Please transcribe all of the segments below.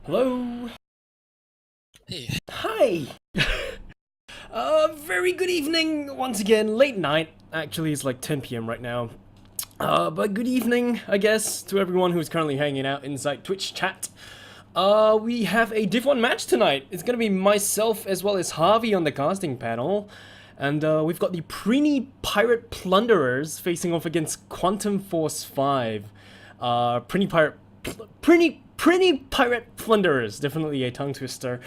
Hello. Hey, Hi. Very good evening once again. Late night. Actually, it's like 10 p.m. right now. But good evening, I guess, to everyone who's currently hanging out inside Twitch chat. We have a Div 1 match tonight. It's gonna be myself as well as Harvey on the casting panel. And we've got the Prinny Pirate Plunderers facing off against Quantum Force 5. Prinny Pirate... Prinny Pirate Plunderers. Definitely a tongue twister.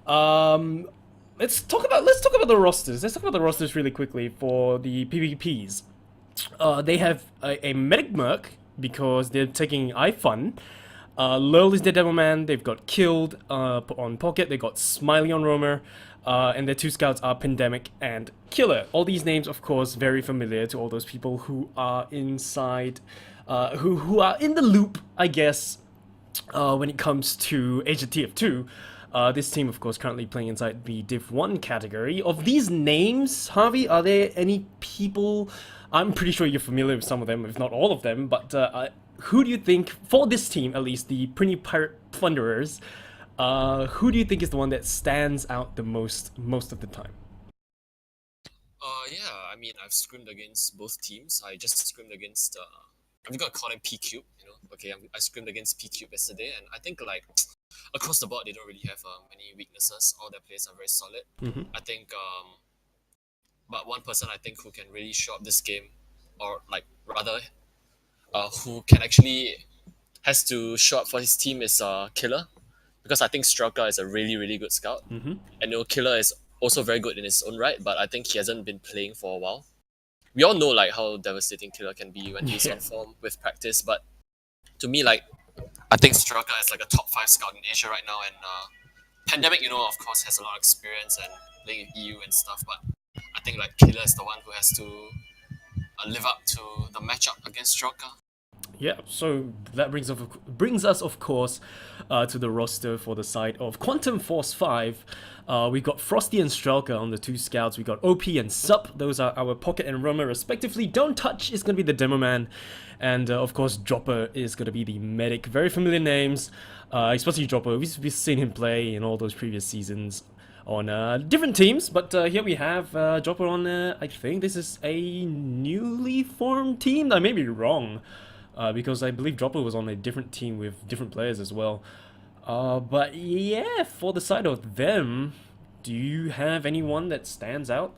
Um, let's talk about the rosters. Let's talk about the rosters really quickly for the PvPs. They have a medic merc because they're taking iFun. Lurl is their Devilman. They've got Killed on Pocket. They got Smiley on Roamer. And their two scouts are Pandemic and Killer. All these names, of course, very familiar to all those people who are inside, who are in the loop, I guess, when it comes to Asia TF2. This team, of course, currently playing inside the Div 1 category. Of these names, Harvey, are there any people... I'm pretty sure you're familiar with some of them, if not all of them, but who do you think, for this team at least, the Prinny Pirate Plunderers, who do you think is the one that stands out the most of the time? yeah, I mean, I've scrimmed against both teams. I just scrimmed against, I'm gonna call him P-Cube, you know? Okay, I scrimmed against P-Cube yesterday, and I think, like, across the board, they don't really have many weaknesses. All their players are very solid. Mm-hmm. I think, but one person I think who can really show up this game, or, like, rather, who can actually, has to show up for his team is Killer. Because I think Strelka is a really, really good scout. Mm-hmm. And Killer is also very good in his own right, but I think he hasn't been playing for a while. We all know like how devastating Killer can be when he's Yeah. on form with practice, but to me, like I think Strelka is like a top 5 scout in Asia right now, and Pandemic, of course, has a lot of experience and playing in EU and stuff, but I think like Killer is the one who has to live up to the matchup against Strelka. Yeah, so that brings us, of course, to the roster for the side of Quantum Force 5. We've got Frosty and Strelka on the two scouts. We got OP and Sup. Those are our Pocket and Roamer, respectively. Don't Touch is going to be the Demo Man. And, of course, Dropper is going to be the Medic. Very familiar names, especially Dropper. We've seen him play in all those previous seasons on different teams, but here we have Dropper on, I think this is a newly formed team. I may be wrong. Because I believe Dropper was on a different team with different players as well. But yeah, for the side of them, do you have anyone that stands out?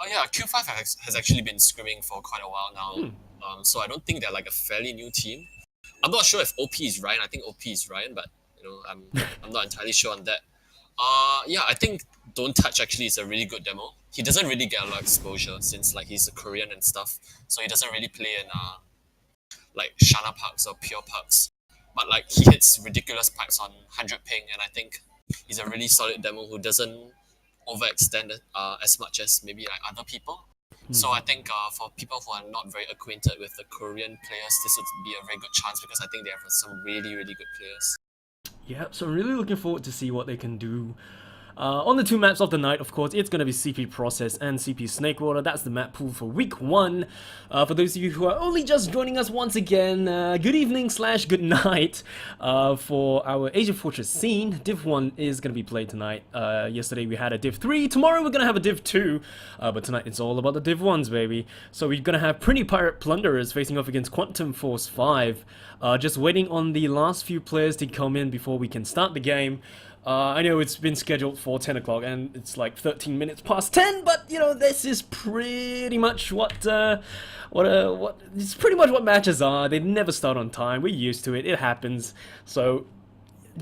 Oh yeah, Q5 has actually been scrimming for quite a while now. Hmm. So I don't think they're like a fairly new team. I'm not sure if OP is Ryan. I think OP is Ryan, but I'm not entirely sure on that. Yeah, I think Don't Touch actually is a really good demo. He doesn't really get a lot of exposure since like he's a Korean and stuff, so he doesn't really play in like Shana Parks or Pure Parks. But like he hits ridiculous pipes on 100 ping, and I think he's a really solid demo who doesn't overextend as much as maybe like other people. So I think for people who are not very acquainted with the Korean players, this would be a very good chance because I think they have some really, really good players. Yeah, so I'm really looking forward to see what they can do. On the two maps of the night, of course, it's going to be CP Process and CP Snakewater. That's the map pool for week 1. For those of you who are only just joining us once again, good evening / good night for our AsiaFortress scene. Div 1 is going to be played tonight. Yesterday we had a Div 3. Tomorrow we're going to have a Div 2. But tonight it's all about the Div 1s, baby. So we're going to have Prinny Pirate Plunderers facing off against Quantum Force 5. Just waiting on the last few players to come in before we can start the game. I know it's been scheduled for 10 o'clock and it's like 13 minutes past 10, but this is pretty much what it's pretty much what matches are. They never start on time. We're used to it. It happens. So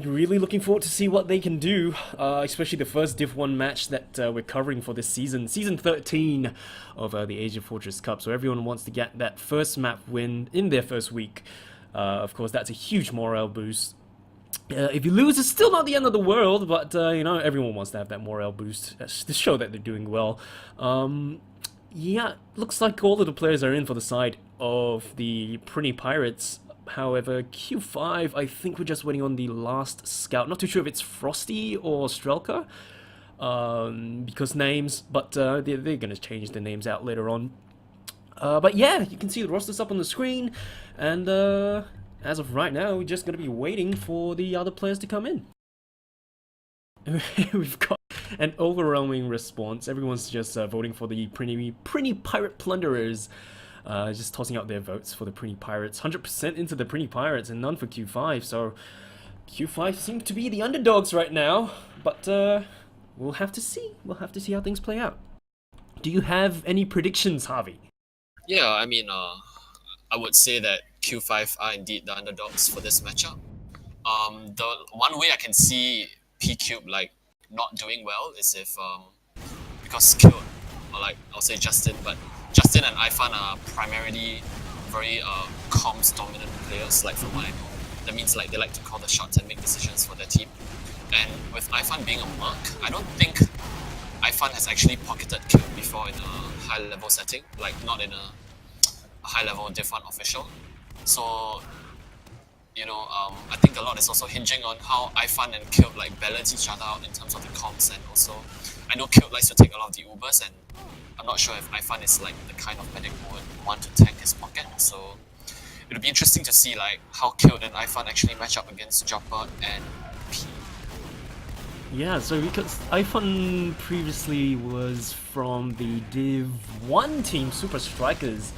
really looking forward to see what they can do, especially the first Div 1 match that we're covering for this season 13 of the AsiaFortress Cup. So everyone wants to get that first map win in their first week. Of course, that's a huge morale boost. If you lose, it's still not the end of the world, but, everyone wants to have that morale boost to show that they're doing well. Yeah, looks like all of the players are in for the side of the Prinny Pirates. However, Q5, I think we're just waiting on the last scout. Not too sure if it's Frosty or Strelka, because names, but they're going to change the names out later on. But yeah, you can see the rosters up on the screen, and as of right now, we're just going to be waiting for the other players to come in. We've got an overwhelming response. Everyone's just voting for the Prinny Pirate Plunderers. Just tossing out their votes for the Prinny Pirates. 100% into the Prinny Pirates and none for Q5. So Q5 seem to be the underdogs right now. But we'll have to see. We'll have to see how things play out. Do you have any predictions, Harvey? Yeah, I mean, I would say that Q5 are indeed the underdogs for this matchup. The one way I can see P-Cube like not doing well is if because Cube, or like I'll say Justin, but Justin and Ifan are primarily very comms dominant players, like from what I know. That means like they like to call the shots and make decisions for their team. And with Ifan being a merc, I don't think Ifan has actually pocketed Cube before in a high level setting, like not in a high level Div 1 official. So I think a lot is also hinging on how Ifan and Cube like balance each other out in terms of the comms, and also I know Cube likes to take a lot of the Ubers, and I'm not sure if Ifan is like the kind of medic who would want to tank his pocket. So it'll be interesting to see like how Cube and Ifan actually match up against Jopper and P. Yeah, so because Ifan previously was from the Div 1 team, Super Strikers,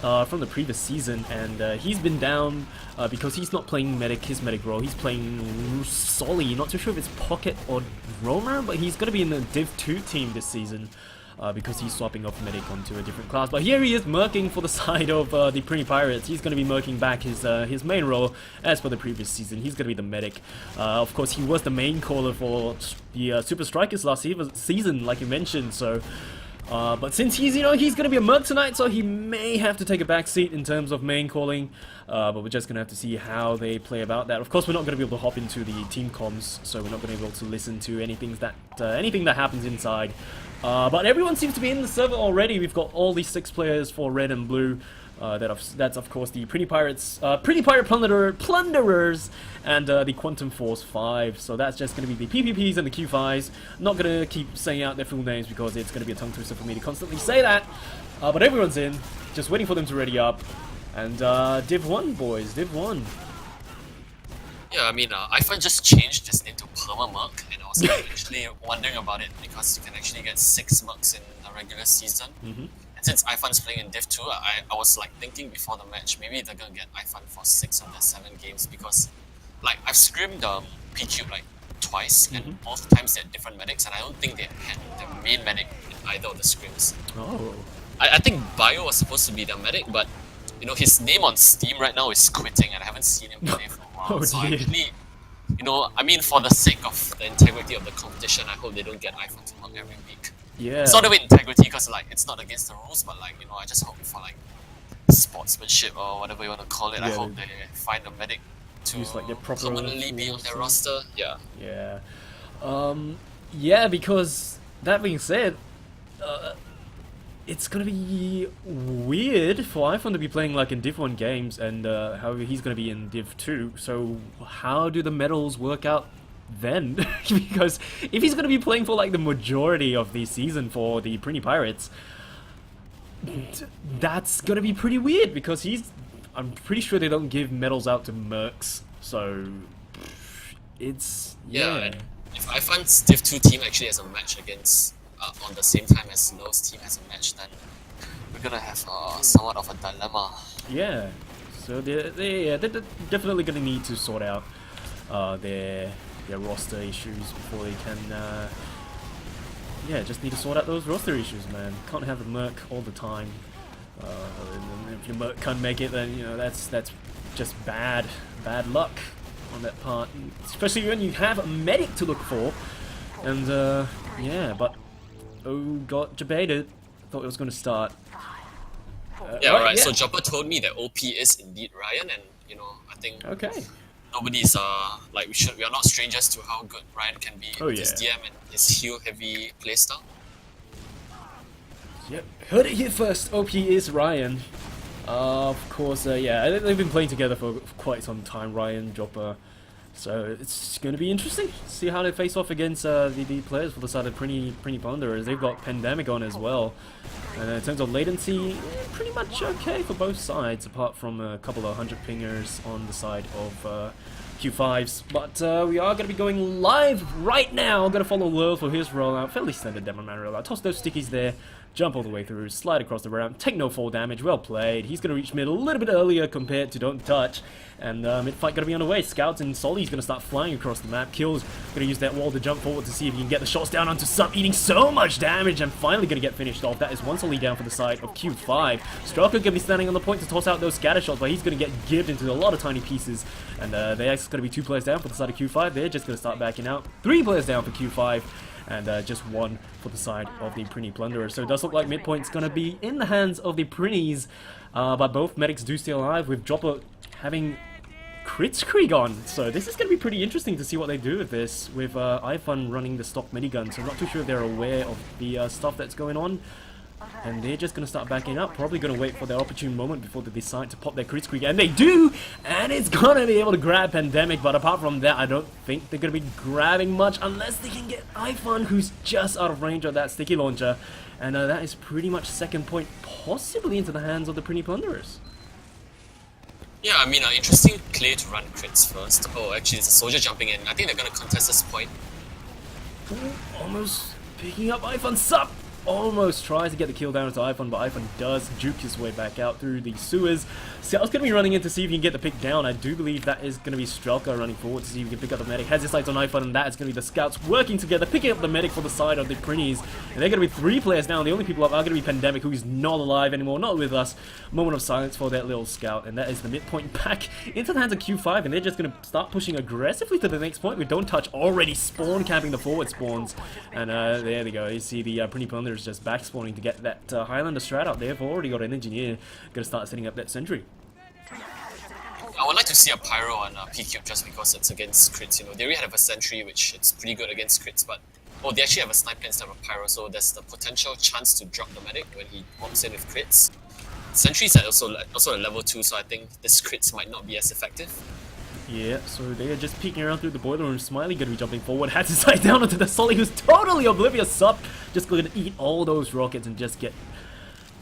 from the previous season, and he's been down because he's not playing his medic role. He's playing Solly, not too sure if it's Pocket or Roamer, but he's going to be in the Div 2 team this season because he's swapping off medic onto a different class. But here he is merking for the side of the Prinny Pirates. He's going to be merking back his main role as for the previous season. He's going to be the medic. Of course, he was the main caller for the Super Strikers last season, like you mentioned, so... but since he's going to be a merc tonight, so he may have to take a back seat in terms of main calling. But we're just going to have to see how they play about that. Of course, we're not going to be able to hop into the team comms, so we're not going to be able to listen to anything that happens inside. But everyone seems to be in the server already. We've got all these 6 players for red and blue. That's of course the Prinny Pirates, Prinny Pirate Plunderers, and the Quantum Force 5. So that's just going to be the PPPs and the Q5s. Not going to keep saying out their full names because it's going to be a tongue twister for me to constantly say that. But everyone's in, just waiting for them to ready up. And Div 1, boys, Div 1. Yeah, I mean, Ifan just changed his name to Perma-Merc, and I was actually wondering about it because you can actually get 6 mercs in the regular season. And since Ifan's playing in Div 2, I was like thinking before the match, maybe they're gonna get Ifan for 6 of their 7 games because, like, I've scrimmed PQ like twice, and both times they had different medics, and I don't think they had the main medic in either of the scrims. Oh. I think Bio was supposed to be the medic, but his name on Steam right now is quitting, and I haven't seen him play for a while. Oh, so I dear. really, I mean, for the sake of the integrity of the competition, I hope they don't get Ifan to work every week. Yeah. It's not about integrity because like it's not against the rules, but like I just hope for like sportsmanship or whatever you want to call it. I Yeah, hope they find a medic to use, like, their proper permanently be on their roster. Yeah. Yeah. Yeah, because that being said, it's gonna be weird for Ifan to be playing like in Div 1 games, and however he's gonna be in Div 2. So how do the medals work out then? Because if he's gonna be playing for like the majority of the season for the Prinny Pirates, that's gonna be pretty weird because I'm pretty sure they don't give medals out to mercs, so it's And if Ifan's Div 2 team actually has a match against on the same time as Lowe's team has a match, then we're gonna have somewhat of a dilemma. Yeah, so they're definitely gonna need to sort out their roster issues before they can. Just need to sort out those roster issues, man. Can't have a merc all the time. And if your merc can't make it, then that's just bad luck on that part. Especially when you have a medic to look for. And but got debated. Thought it was going to start. Right. So Jopper told me that OP is indeed Ryan, and I think nobody's we are not strangers to how good Ryan can be with his DM and his heal heavy playstyle. Yep, heard it here first. OP is Ryan. Of course, they've been playing together for quite some time. Ryan, Jopper, So it's going to be interesting. See how they face off against the players for the side of Prinny Plunderers. They've got Pandemic on as well. And in terms of latency, pretty much okay for both sides, apart from a couple of 100 pingers on the side of Q5s. But we are going to be going live right now. Going to follow Lil for his rollout. Fairly standard demo man rollout. Toss those stickies there. Jump all the way through, slide across the ramp, take no fall damage, well played. He's going to reach mid a little bit earlier compared to Don't Touch. And mid fight going to be on the way. Scouts and Solly's going to start flying across the map. Kills going to use that wall to jump forward to see if he can get the shots down onto Sup, eating so much damage and finally going to get finished off. That is one Solly down for the side of Q5. Strelka going to be standing on the point to toss out those scatter shots, but he's going to get gibbed into a lot of tiny pieces. And there's going to be 2 players down for the side of Q5. They're just going to start backing out. 3 players down for Q5. And just 1 for the side of the Prinny Plunderers. So it does look like midpoint's going to be in the hands of the Prinnies. But both medics do stay alive, with Dropper having Kritzkrieg on. So this is going to be pretty interesting to see what they do with this, with iFun running the stock minigun. So I'm not too sure if they're aware of the stuff that's going on. And they're just going to start backing up, probably going to wait for their opportune moment before they decide to pop their Kritzkrieg. And they do! And it's going to be able to grab Pandemic, but apart from that, I don't think they're going to be grabbing much unless they can get iFun, who's just out of range of that sticky launcher. And that is pretty much second point, possibly into the hands of the Prinny Plunderers. Yeah, I mean, interesting play to run crits first. Oh, actually, there's a soldier jumping in. I think they're going to contest this point. Ooh, almost picking up iFun. Sup! Almost tries to get the kill down to iFun, but iFun does juke his way back out through the sewers. Scout's going to be running in to see if he can get the pick down. I do believe that is going to be Strelka running forward to see if he can pick up the medic. Has his sights on iFun, and that is going to be the Scouts working together, picking up the medic for the side of the Prinnies. And they're going to be 3 players down. The only people up are going to be Pandemic, who is not alive anymore, not with us. Moment of silence for that little Scout, and that is the midpoint back into the hands of Q5, and they're just going to start pushing aggressively to the next point with Don't Touch already spawn camping the forward spawns. And there they go. You see the Prinny Plunderers just back spawning to get that Highlander strat out. They've already got an engineer going to start setting up that sentry. I would like to see a Pyro on P-Cube just because it's against crits. You know, they already have a sentry, which it's pretty good against crits, but they actually have a sniper instead of a Pyro, so there's the potential chance to drop the medic when he pops in with crits. Sentries are also at level 2, so I think this crits might not be as effective. Yeah, so they are just peeking around through the boiler room. Smiley going to be jumping forward, has his sight down onto the Solly, who's totally oblivious. Sup, just going to eat all those rockets and just get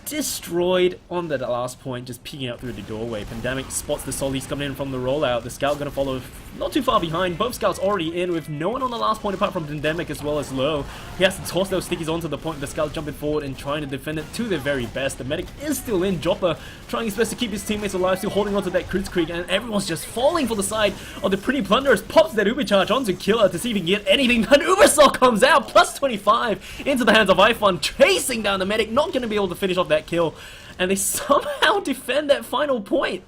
destroyed on the last point, just peeking out through the doorway. Pandemic spots the Sollies coming in from the rollout. The Scout going to follow not too far behind. Both Scouts already in with no one on the last point apart from Pandemic as well as Low. He has to toss those stickies onto the point. The Scout jumping forward and trying to defend it to their very best. The medic is still in. Dropper trying his best to keep his teammates alive, still holding on to that Kritzkrieg, and everyone's just falling for the side of the Prinny Plunderers. Pops that Uber charge onto Killer to see if he can get anything done. Ubersaw comes out, plus 25 into the hands of iFun, chasing down the medic, not going to be able to finish off that kill. And they somehow defend that final point.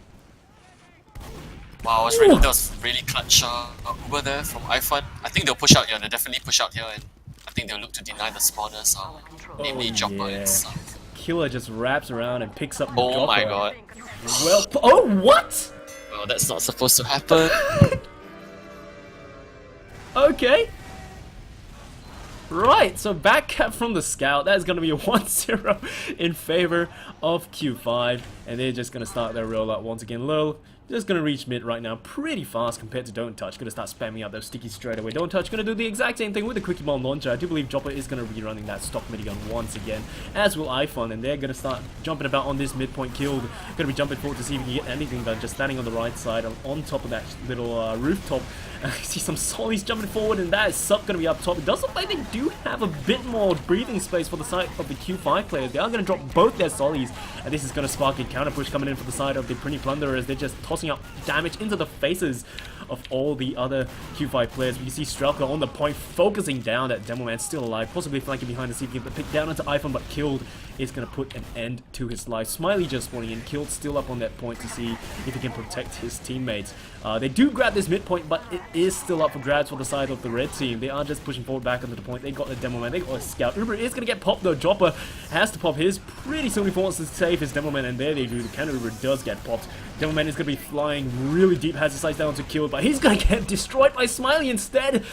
Wow, that was really clutch Uber there from iFun. I think they'll push out here. They'll definitely push out here, and I think they'll look to deny the spawners. Namely Chopper and Sup. Killer just wraps around and picks up the Oh Chopper. my god. Well, oh, what? Well, that's not supposed to happen. Okay. Right, so back cap from the Scout. That is going to be a 1-0 in favor of Q5. And they're just going to start their rollout once again low. Just going to reach mid right now pretty fast compared to Don't Touch. Going to start spamming out those stickies straight away. Don't Touch going to do the exact same thing with the Quickie Bomb Launcher. I do believe Dropper is going to be running that stock minigun once again, as will iFun. And they're going to start jumping about on this midpoint kill. Going to be jumping forward to see if we can get anything done. Just standing on the right side on top of that little rooftop. I see some Sollies jumping forward, and that is Sup going to be up top. It does look like they do have a bit more breathing space for the side of the Q5 players. They are going to drop both their Sollies, and this is going to spark a counter push coming in for the side of the Prinny Plunderers. They're just tossing up damage into the faces of all the other Q5 players. We can see Strelka on the point, focusing down. That Demo Man still alive, possibly flanking behind to see if he can get the pick down into iPhone, but killed. Is going to put an end to his life. Smiley just spawning in, killed, still up on that point to see if he can protect his teammates. They do grab this midpoint, but it is still up for grabs for the side of the red team. They are just pushing forward back onto the point. They got the Demo Man, they got a Scout. Uber is going to get popped though. Dropper has to pop his pretty soon if he wants to save his Demo Man, and there they do. The counter Uber does get popped Devilman is going to be flying really deep, has his sights down to kill, but he's going to get destroyed by Smiley instead.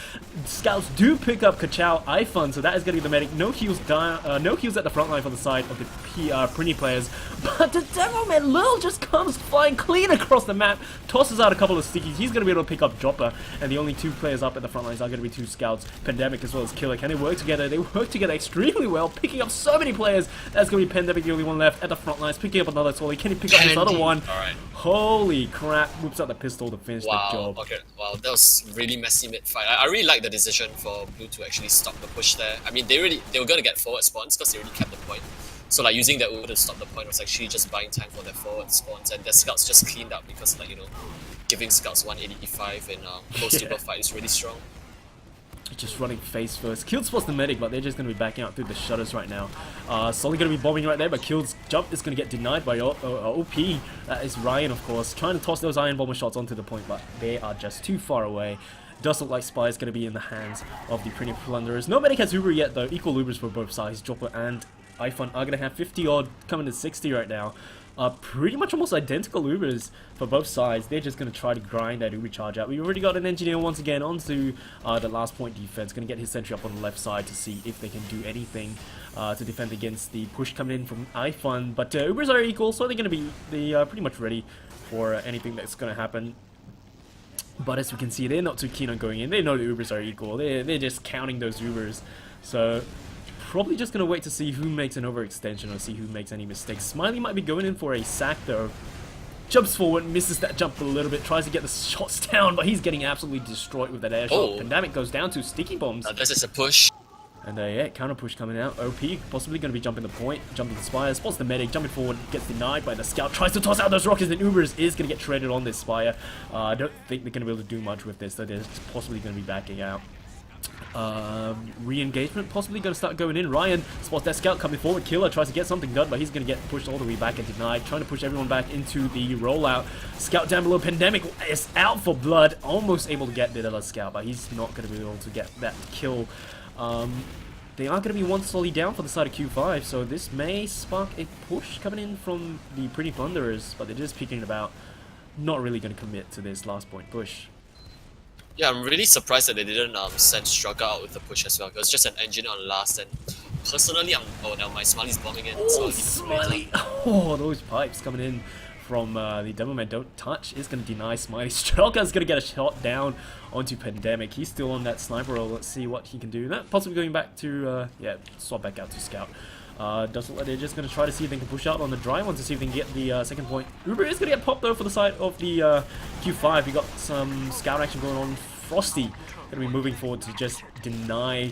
Scouts do pick up Ka-Chow Ifun, so that is going to be the medic. No heals down, no heals at the front line for the side of the Prinny players, but the Devilman Lil just comes flying clean across the map, tosses out a couple of stickies. He's going to be able to pick up Dropper, and the only two players up at the front lines are going to be two scouts, Pandemic as well as Killer. Can they work together? They work together extremely well, picking up so many players. That's going to be Pandemic, the only one left at the front lines, picking up another Solly. Can he pick up this other one? Alright. Holy crap, whips out the pistol to finish the job. Okay, wow, that was really messy mid-fight. I really like the decision for Blue to actually stop the push there. I mean, they were going to get forward spawns because they already kept the point. So like using that Uber to stop the point was actually just buying time for their forward spawns, and their scouts just cleaned up because, like, you know, giving scouts 185 in post-super fight is really strong. Just running face first. Killed spots the medic, but they're just going to be backing out through the shutters right now. Solly going to be bombing right there, but Killed's jump is going to get denied by OP. That is Ryan, of course, trying to toss those iron bomber shots onto the point, but they are just too far away. Does look like Spy is going to be in the hands of the Prinny Plunderers. No medic has Uber yet, though. Equal Ubers for both sides. Dropper and iFun are going to have 50 odd, coming to 60 right now. Pretty much almost identical Ubers for both sides. They're just going to try to grind that Uber charge out. We've already got an engineer once again onto the last point defense. Going to get his sentry up on the left side to see if they can do anything to defend against the push coming in from iFun. But Ubers are equal, so they're going to be pretty much ready for anything that's going to happen. But as we can see, they're not too keen on going in. They know the Ubers are equal. They're just counting those Ubers. So probably just going to wait to see who makes an overextension or see who makes any mistakes. Smiley might be going in for a sack though. Jumps forward, misses that jump a little bit, tries to get the shots down, but he's getting absolutely destroyed with that air shot. Pandemic goes down to sticky bombs. This is a push. And yeah, counter push coming out. OP possibly going to be jumping the point, jumping the Spire, spots the medic, jumping forward, gets denied by the scout, tries to toss out those rockets, and Ubers is going to get shredded on this Spire. I don't think they're going to be able to do much with this, so they're possibly going to be backing out. Re-engagement possibly going to start going in. Ryan spots that scout coming forward. Killer tries to get something done, but he's going to get pushed all the way back and denied. Trying to push everyone back into the rollout. Scout down below. Pandemic is out for blood. Almost able to get the other scout, but he's not going to be able to get that kill. They are going to be one solely down for the side of Q5, so this may spark a push coming in from the Prinny Plunderers, but they're just peeking about. Not really going to commit to this last point push. Yeah, I'm really surprised that they didn't send Struggle out with the push as well. It was just an engineer on last, and personally, oh no, my Smiley's bombing in. Oh, Smiley! Oh, those pipes coming in from the Devilman don't touch is going to deny Smiley. Strugger's going to get a shot down onto Pandemic. He's still on that sniper roll. Let's see what he can do. That possibly going back to, yeah, swap back out to Scout. Does look like they're just going to try to see if they can push out on the dry one to see if they can get the second point. Uber is going to get popped though for the side of the Q5. We got some scout action going on. Frosty going to be moving forward to just deny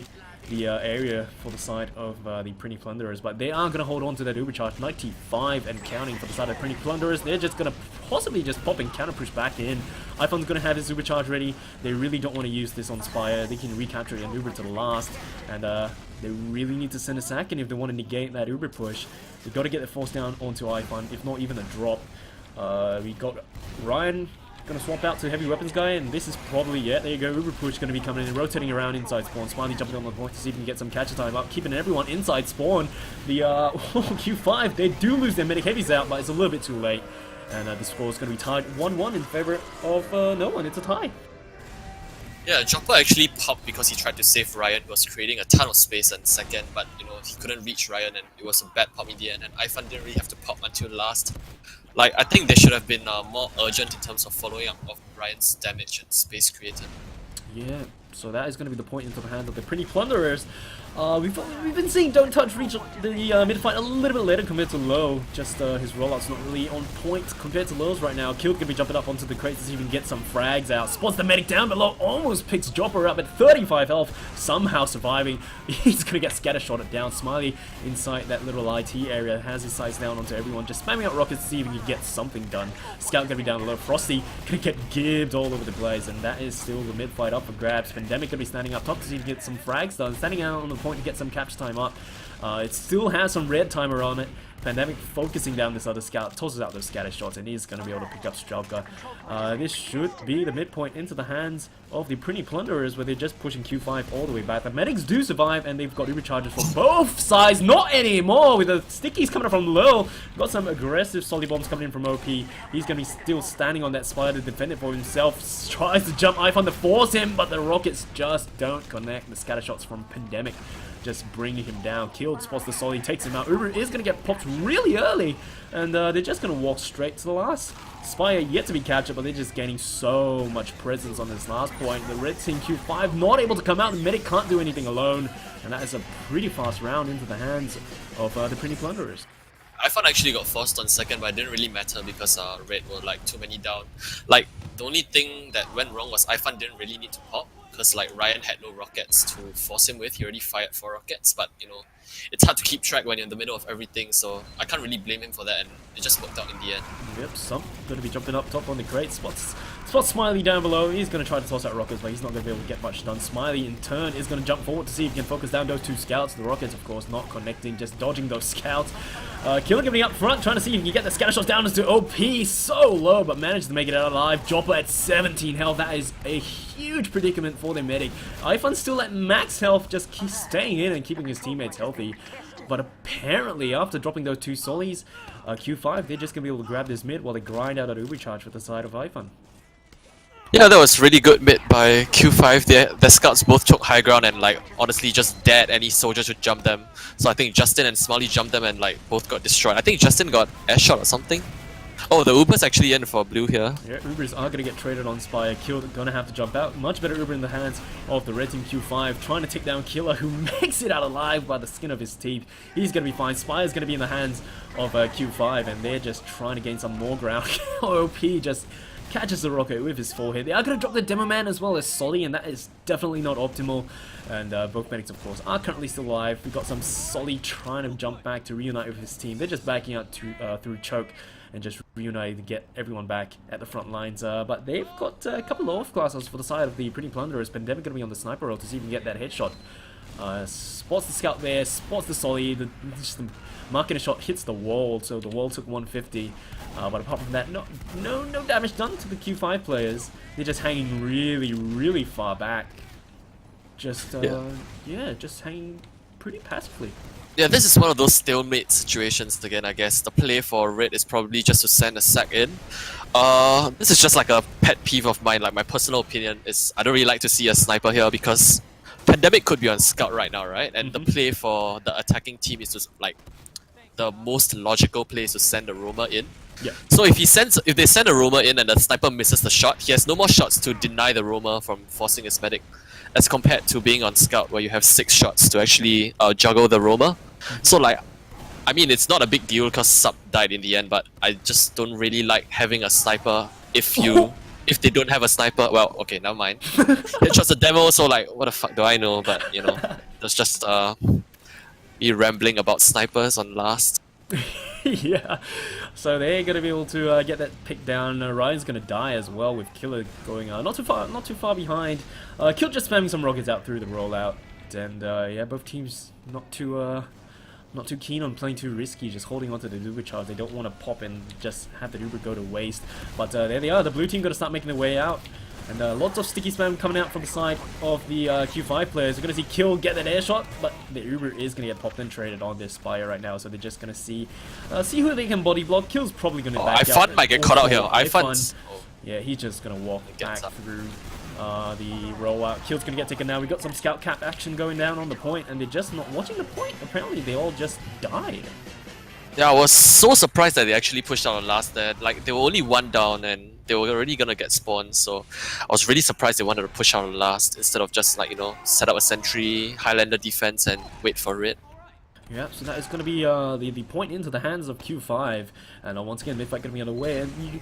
the area for the side of the Prinny Plunderers, but they are going to hold on to that Uber charge. 95 and counting for the side of Prinny Plunderers. They're just going to possibly just pop and counter push back in. iPhone's going to have his Uber charge ready. They really don't want to use this on Spire. They can recapture it and Uber to the last, and they really need to send a sack in if they want to negate that Uber push. They've got to get the force down onto iPhone, if not even a drop. We got Ryan going to swap out to Heavy Weapons guy, and this is probably, yeah, there you go, Uber push going to be coming in, rotating around inside spawn. Smiley jumping on the point to see if he can get some catcher time up, keeping everyone inside spawn. The Q5, they do lose their medic heavies out, but it's a little bit too late. And the score is going to be tied 1-1 in favor of no one. It's a tie. Yeah, Dropper actually popped because he tried to save Ryan. He was creating a ton of space in second, but you know, he couldn't reach Ryan, and it was a bad pop in the end, and iFun didn't really have to pop until last. Like, I think they should have been more urgent in terms of following up of Ryan's damage and space created. Yeah, so that is going to be the point into the hand of the Prinny Plunderers. We've been seeing Don't Touch reach the mid-fight a little bit later compared to Low. Just his rollout's not really on point compared to Low's right now. Killed's going to be jumping up onto the crate to see if he can get some frags out. Spots the medic down below, almost picks Dropper up at 35 health, somehow surviving. He's going to get scattershotted down. Smiley inside that little IT area has his sights down onto everyone, just spamming out rockets to see if he can get something done. Scout going to be down below. Frosty going to get gibbed all over the place, and that is still the mid-fight up for grabs. Pandemic going to be standing up top to see if he can get some frags done, standing out on the point to get some capture time up. It still has some red timer on it, Pandemic focusing down this other scout, tosses out those scatter shots, and he's going to be able to pick up Strelka. This should be the midpoint into the hands of the Prinny Plunderers, where they're just pushing Q5 all the way back. The medics do survive, and they've got Uber charges from both sides. Not anymore, with the stickies coming up from low. Got some aggressive solid bombs coming in from OP. He's going to be still standing on that spire to defend it for himself. Tries to jump iPhone to force him, but the rockets just don't connect. The scatter shots from Pandemic just bringing him down. Killed, spots the solid, takes him out. Uber is going to get popped really early, and they're just going to walk straight to the last. Spire yet to be captured, but they're just gaining so much presence on this last point. The red team Q5 not able to come out. The medic can't do anything alone, and that is a pretty fast round into the hands of the Prinny Plunderers. iPhone actually got forced on second, but it didn't really matter because red were like too many down. Like, the only thing that went wrong was iPhone didn't really need to pop, because like Ryan had no rockets to force him with. He already fired 4 rockets, but you know, it's hard to keep track when you're in the middle of everything, so I can't really blame him for that, and it just worked out in the end. Yep, some going to be jumping up top on the crate. Spots Smiley down below. He's going to try to toss out rockets, but he's not going to be able to get much done. Smiley in turn is going to jump forward to see if he can focus down those 2 scouts. The rockets, of course, not connecting, just dodging those scouts. Killer giving up front, trying to see if he can get the scatter shots down into OP. So low, but managed to make it out alive. Jopper at 17 health. That is a huge predicament for their medic. iPhone still at max health, just keep staying in and keeping his teammates healthy. But apparently, after dropping those 2 solis, Q5, they're just going to be able to grab this mid while they grind out an Uber charge with the side of iPhone. Yeah, that was really good mid by Q5. Their scouts both took high ground and like honestly just dared any soldiers to jump them. So I think Justin and Smiley jumped them and like both got destroyed. I think Justin got air shot or something. Oh, the Uber's actually in for blue here. Yeah, Ubers are going to get traded on Spire. Killer going to have to jump out. Much better Uber in the hands of the red team Q5, trying to take down Killer, who makes it out alive by the skin of his teeth. He's going to be fine. Spire's going to be in the hands of Q5, and they're just trying to gain some more ground. OP just catches the rocket with his forehead. They are going to drop the Demo Man as well as Solly, and that is definitely not optimal. And both medics, of course, are currently still alive. We've got some Solly trying to jump back to reunite with his team. They're just backing out to, through choke and just reuniting to get everyone back at the front lines. But they've got a couple of off-classes for the side of the Prinny Plunderers. Pandemic going to be on the sniper roll to see if he can get that headshot. Spots the scout there, spots the Solly. The marking a shot hits the wall, so the wall took 150. But apart from that, no damage done to the Q5 players. They're just hanging really far back. Just yeah, just hanging pretty passively. Yeah, this is one of those stalemate situations again, I guess. The play for red is probably just to send a sack in. This is just like a pet peeve of mine, like my personal opinion is I don't really like to see a sniper here because Pandemic could be on scout right now, right? And the play for the attacking team is just like the most logical play is to send a roamer in. Yeah. So if they send a roamer in and the sniper misses the shot, he has no more shots to deny the roamer from forcing his medic, as compared to being on scout where you have 6 shots to actually juggle the roamer. So like, I mean, it's not a big deal because sub died in the end, but I just don't really like having a sniper if they don't have a sniper. Well, okay, never mind. It's just a demo, so like, what the fuck do I know? But you know, that's just me rambling about snipers on last. Yeah, so they're going to be able to get that pick down. Ryan's going to die as well with Killer going not too far behind. Kill just spamming some rockets out through the rollout, and yeah, both teams not too keen on playing too risky, just holding onto the Uber charge. They don't want to pop and just have the Uber go to waste. But there they are. The blue team going to start making their way out. And lots of sticky spam coming out from the side of the Q5 players. We're going to see Kill get that air shot, but the Uber is going to get popped and traded on this Spire right now. So they're just going to see who they can body block. Kill's probably going to back out. iPhone might get caught out here. iPhone. Yeah, he's just going to walk back through the rollout. Kill's going to get taken now. We got some scout cap action going down on the point, and they're just not watching the point. Apparently, they all just died. Yeah, I was so surprised that they actually pushed out on last there. Like, they were only 1 down and they were already gonna get spawned, so I was really surprised they wanted to push out on last instead of just like, you know, set up a sentry, Highlander defense and wait for it. Yeah, so that is going to be the point into the hands of Q5, and once again, mid-fight going to be underway, and you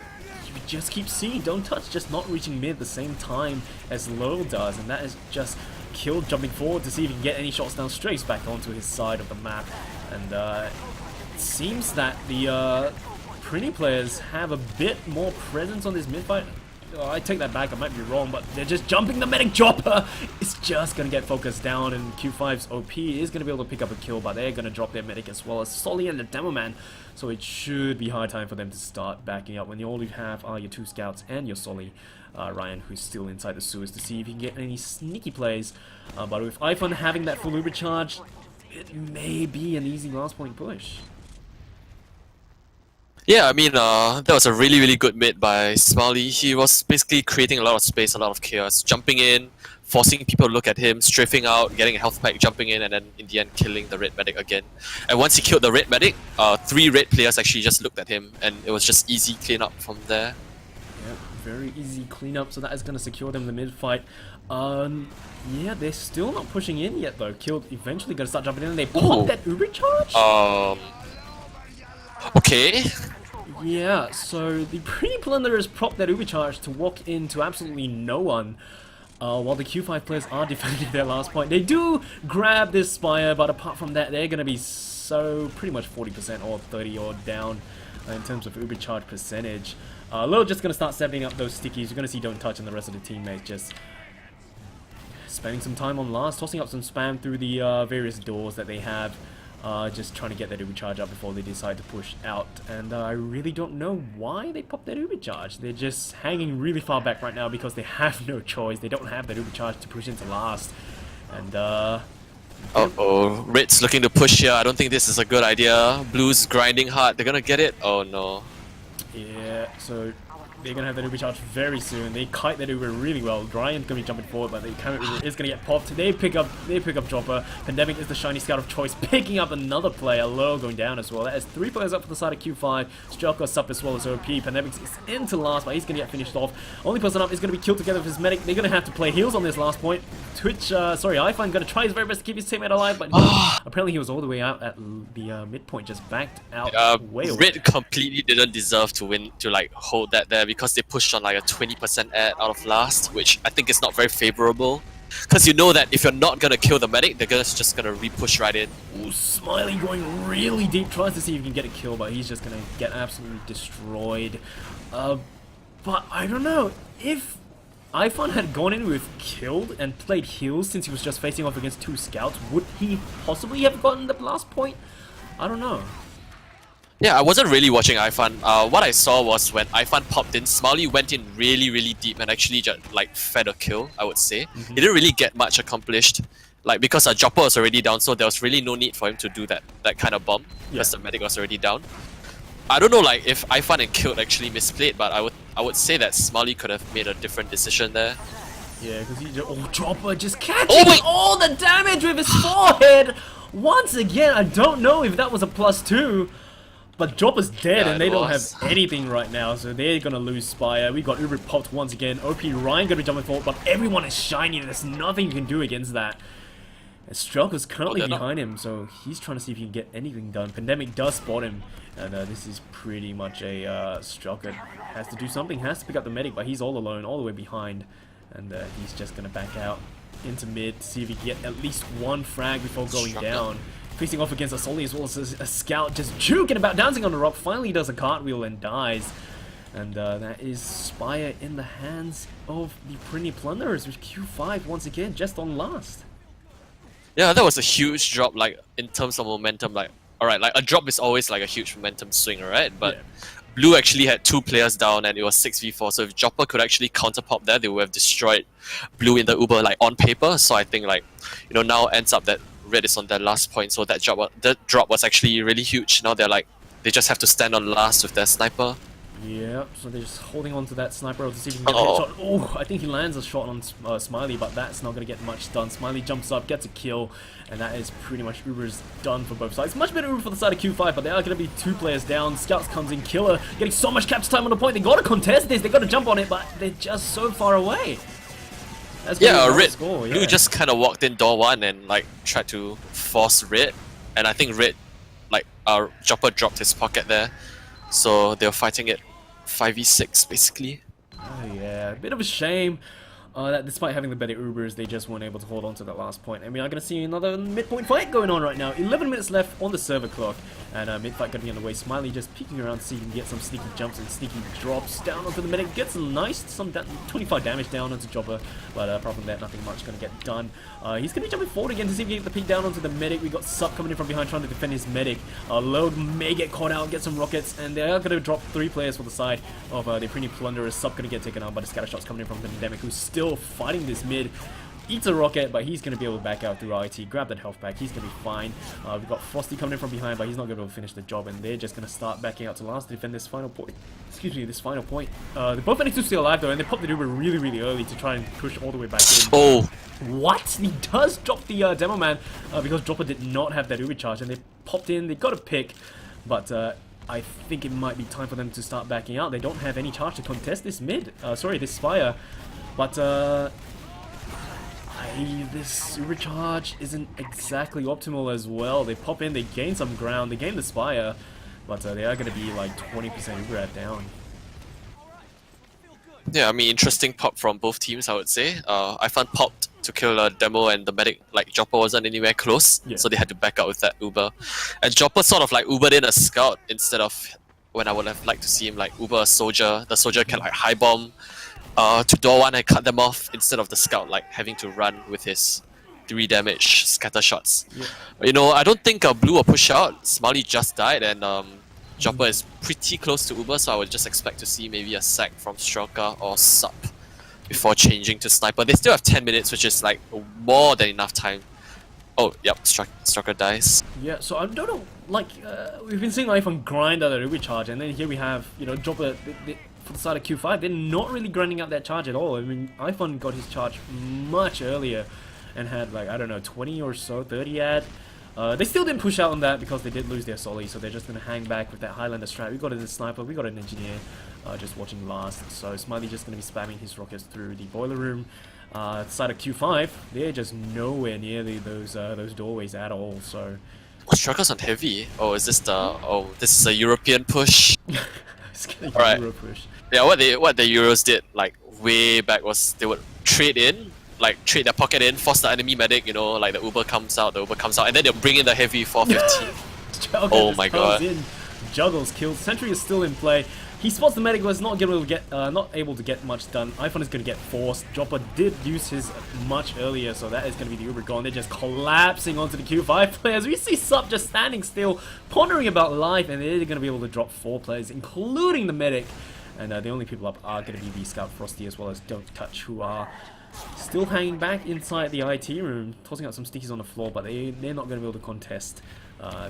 just keep seeing Don't Touch just not reaching mid the same time as Lowell does, and that is just Kill jumping forward to see if he can get any shots down straight back onto his side of the map, and it seems that the Prinny players have a bit more presence on this mid-fight. I take that back, I might be wrong, but they're just jumping the medic chopper. It's just going to get focused down, and Q5's OP is going to be able to pick up a kill, but they're going to drop their medic as well as Solly and the Demo Man. So it should be high time for them to start backing up when all you have are your 2 scouts and your Solly. Ryan, who's still inside the sewers, to see if he can get any sneaky plays. But with iPhone having that full Uber charge, it may be an easy last point push. Yeah, I mean, that was a really, really good mid by Smiley. He was basically creating a lot of space, a lot of chaos, jumping in, forcing people to look at him, strafing out, getting a health pack, jumping in, and then in the end killing the red medic again. And once he killed the red medic, 3 red players actually just looked at him, and it was just easy cleanup from there. Yeah, very easy cleanup, so that is going to secure them the mid fight. Yeah, they're still not pushing in yet though. Killed eventually going to start jumping in, and they pop that Uber charge? Okay. Yeah, so the Prinny Plunderers prop that Uber charge to walk into absolutely no one. While the Q5 players are defending their last point. They do grab this Spire, but apart from that, they're going to be so pretty much 40% or 30 or down in terms of Uber charge percentage. Lil just going to start setting up those stickies. You're going to see Don't Touch and the rest of the teammates just spending some time on last, tossing up some spam through the various doors that they have. Just trying to get that Uber charge up before they decide to push out. And I really don't know why they popped that Uber charge. They're just hanging really far back right now because they have no choice. They don't have that Uber charge to push into last. And uh-oh, Red's looking to push here. I don't think this is a good idea. Blue's grinding hard. They're gonna get it. Oh no. Yeah, so they're going to have that Uber charge very soon. They kite that Uber really well. Ryan's going to be jumping forward, but the camera Uber is going to get popped. They pick up Dropper. Pandemic is the shiny scout of choice, picking up another player. Low going down as well. That is 3 players up for the side of Q5. Strelka's up as well as OP. Pandemic is into last, but he's going to get finished off. Only person up is going to be killed together with his medic. They're going to have to play heals on this last point. iPhone going to try his very best to keep his teammate alive, but apparently he was all the way out at the midpoint, just backed out way away. Red completely didn't deserve to win, to like hold that there, because they pushed on like a 20% ad out of last, which I think is not very favorable. Because you know that if you're not gonna kill the medic, they're just gonna re-push right in. Ooh, Smiley going really deep, tries to see if he can get a kill, but he's just gonna get absolutely destroyed. But I don't know, if iPhone had gone in with killed and played heals since he was just facing off against 2 scouts, would he possibly have gotten the last point? I don't know. Yeah, I wasn't really watching iPhone. What I saw was when iPhone popped in, Smiley went in really, really deep and actually just like fed a kill, I would say. He didn't really get much accomplished, like because our Jopper was already down, so there was really no need for him to do that kind of bomb, because the medic was already down. I don't know like if iPhone and Killed actually misplayed, but I would say that Smiley could have made a different decision there. Yeah, because he just, Dropper just catching all the damage with his forehead! Once again, I don't know if that was a +2. But Dropper's dead, and they don't have anything right now, so they're gonna lose Spire. We got Uber popped once again. OP Ryan gonna be jumping forward, but everyone is shiny, and there's nothing you can do against that. And Strelka's currently behind him, so he's trying to see if he can get anything done. Pandemic does spot him, and this is pretty much a Strelka has to do something, has to pick up the medic, but he's all alone, all the way behind. And he's just gonna back out into mid to see if he can get at least 1 frag before going down. Facing off against a Solly as well as a scout, just juking about, dancing on the rock, finally does a cartwheel and dies. And that is Spire in the hands of the Prinny Plunderers, with Q5 once again just on last. Yeah, that was a huge drop, like in terms of momentum. Like, alright, like a drop is always like a huge momentum swing, right? But Blue actually had 2 players down and it was 6v4, so if Jopper could actually counter pop there, they would have destroyed Blue in the Uber, like on paper. So I think, like, you know, now ends up that Red is on their last point, so that drop was actually really huge. Now they're like, they just have to stand on last with their sniper. Yeah, so they're just holding on to that sniper to see if he can get a headshot. Oh, I think he lands a shot on Smiley, but that's not going to get much done. Smiley jumps up, gets a kill, and that is pretty much Uber's done for both sides. Much better Uber for the side of Q5, but there are going to be 2 players down. Scouts comes in, Killer getting so much capture time on the point. They got to contest this, they got to jump on it, but they're just so far away. Red. Score, Blue just kind of walked in door 1 and like tried to force Red, and I think Red, like our Jopper dropped his pocket there, so they were fighting it 5v6 basically. Oh yeah, a bit of a shame. that despite having the better Ubers, they just weren't able to hold on to that last point. And we are going to see another midpoint fight going on right now. 11 minutes left on the server clock, and mid-fight going to be on the way. Smiley just peeking around to see if he can get some sneaky jumps and sneaky drops down onto the medic. Gets some 25 damage down onto Chopper, but apart from that, nothing much going to get done. He's going to be jumping forward again to see if he can get the peek down onto the medic. We got Sup coming in from behind trying to defend his medic. Load may get caught out, get some rockets, and they are going to drop 3 players for the side of the Prinny Plunderers. Sup going to get taken out by the scatter shots coming in from Pandemic, who's still fighting this mid. Eats a rocket, but he's going to be able to back out through IT, grab that health back, he's going to be fine. We've got Frosty coming in from behind, but he's not going to be able to finish the job, and they're just going to start backing out to last to defend this final point. Excuse me, this final point. Both Phoenix are still alive though, and they popped the Uber really, really early to try and push all the way back in. Oh! What? He does drop the Demo Man, because Dropper did not have that Uber charge, and they popped in, they got a pick, but I think it might be time for them to start backing out. They don't have any charge to contest this mid, this Spire, but this Uber charge isn't exactly optimal as well. They pop in, they gain some ground, they gain the Spire, but they are going to be like 20% Uber at down. Yeah, I mean, interesting pop from both teams, I would say. I found popped to kill Demo, and the medic, like Jopper, wasn't anywhere close, so they had to back out with that Uber. And Jopper sort of like Ubered in a scout instead of when I would have liked to see him like Uber a soldier. The soldier can like high bomb to door 1 and cut them off instead of the scout like having to run with his 3 damage scatter shots. But, you know, I don't think Blue will push out. Smiley just died, and Jopper is pretty close to Uber, so I would just expect to see maybe a sack from Stroker or Sup before changing to Sniper. They still have 10 minutes, which is like more than enough time. Oh, yep, Stroker dies. Yeah, so I don't know, like, we've been seeing iPhone grind out a Ruby charge, and then here we have, you know, Dropper for the side of Q5. They're not really grinding out that charge at all. I mean, iPhone got his charge much earlier and had, like, I don't know, 20 or so, 30 ad. They still didn't push out on that because they did lose their Solly, so they're just going to hang back with that Highlander strat. We got a Sniper, we got an Engineer just watching last, so Smiley just going to be spamming his rockets through the boiler room. Side of Q5, they're just nowhere near those doorways at all, so... Stroker's on heavy. Oh, is this the... Oh, this is a European push. Alright. Euro push. Yeah, what the Euros did, like, way back was they would trade in, like, trade their pocket in, force the enemy medic, you know, like the Uber comes out, and then they'll bring in the heavy 415. Oh my god. Juggles, kills. Sentry is still in play. He spots the medic, but is not able to get much done. iPhone is going to get forced. Dropper did use his much earlier, so that is going to be the Uber gone. They're just collapsing onto the Q5 players. We see Sup just standing still, pondering about life, and they're going to be able to drop 4 players, including the medic. And the only people up are going to be the Scout Frosty as well as Don't Touch, who are still hanging back inside the IT room, tossing out some stickies on the floor, but they're not going to be able to contest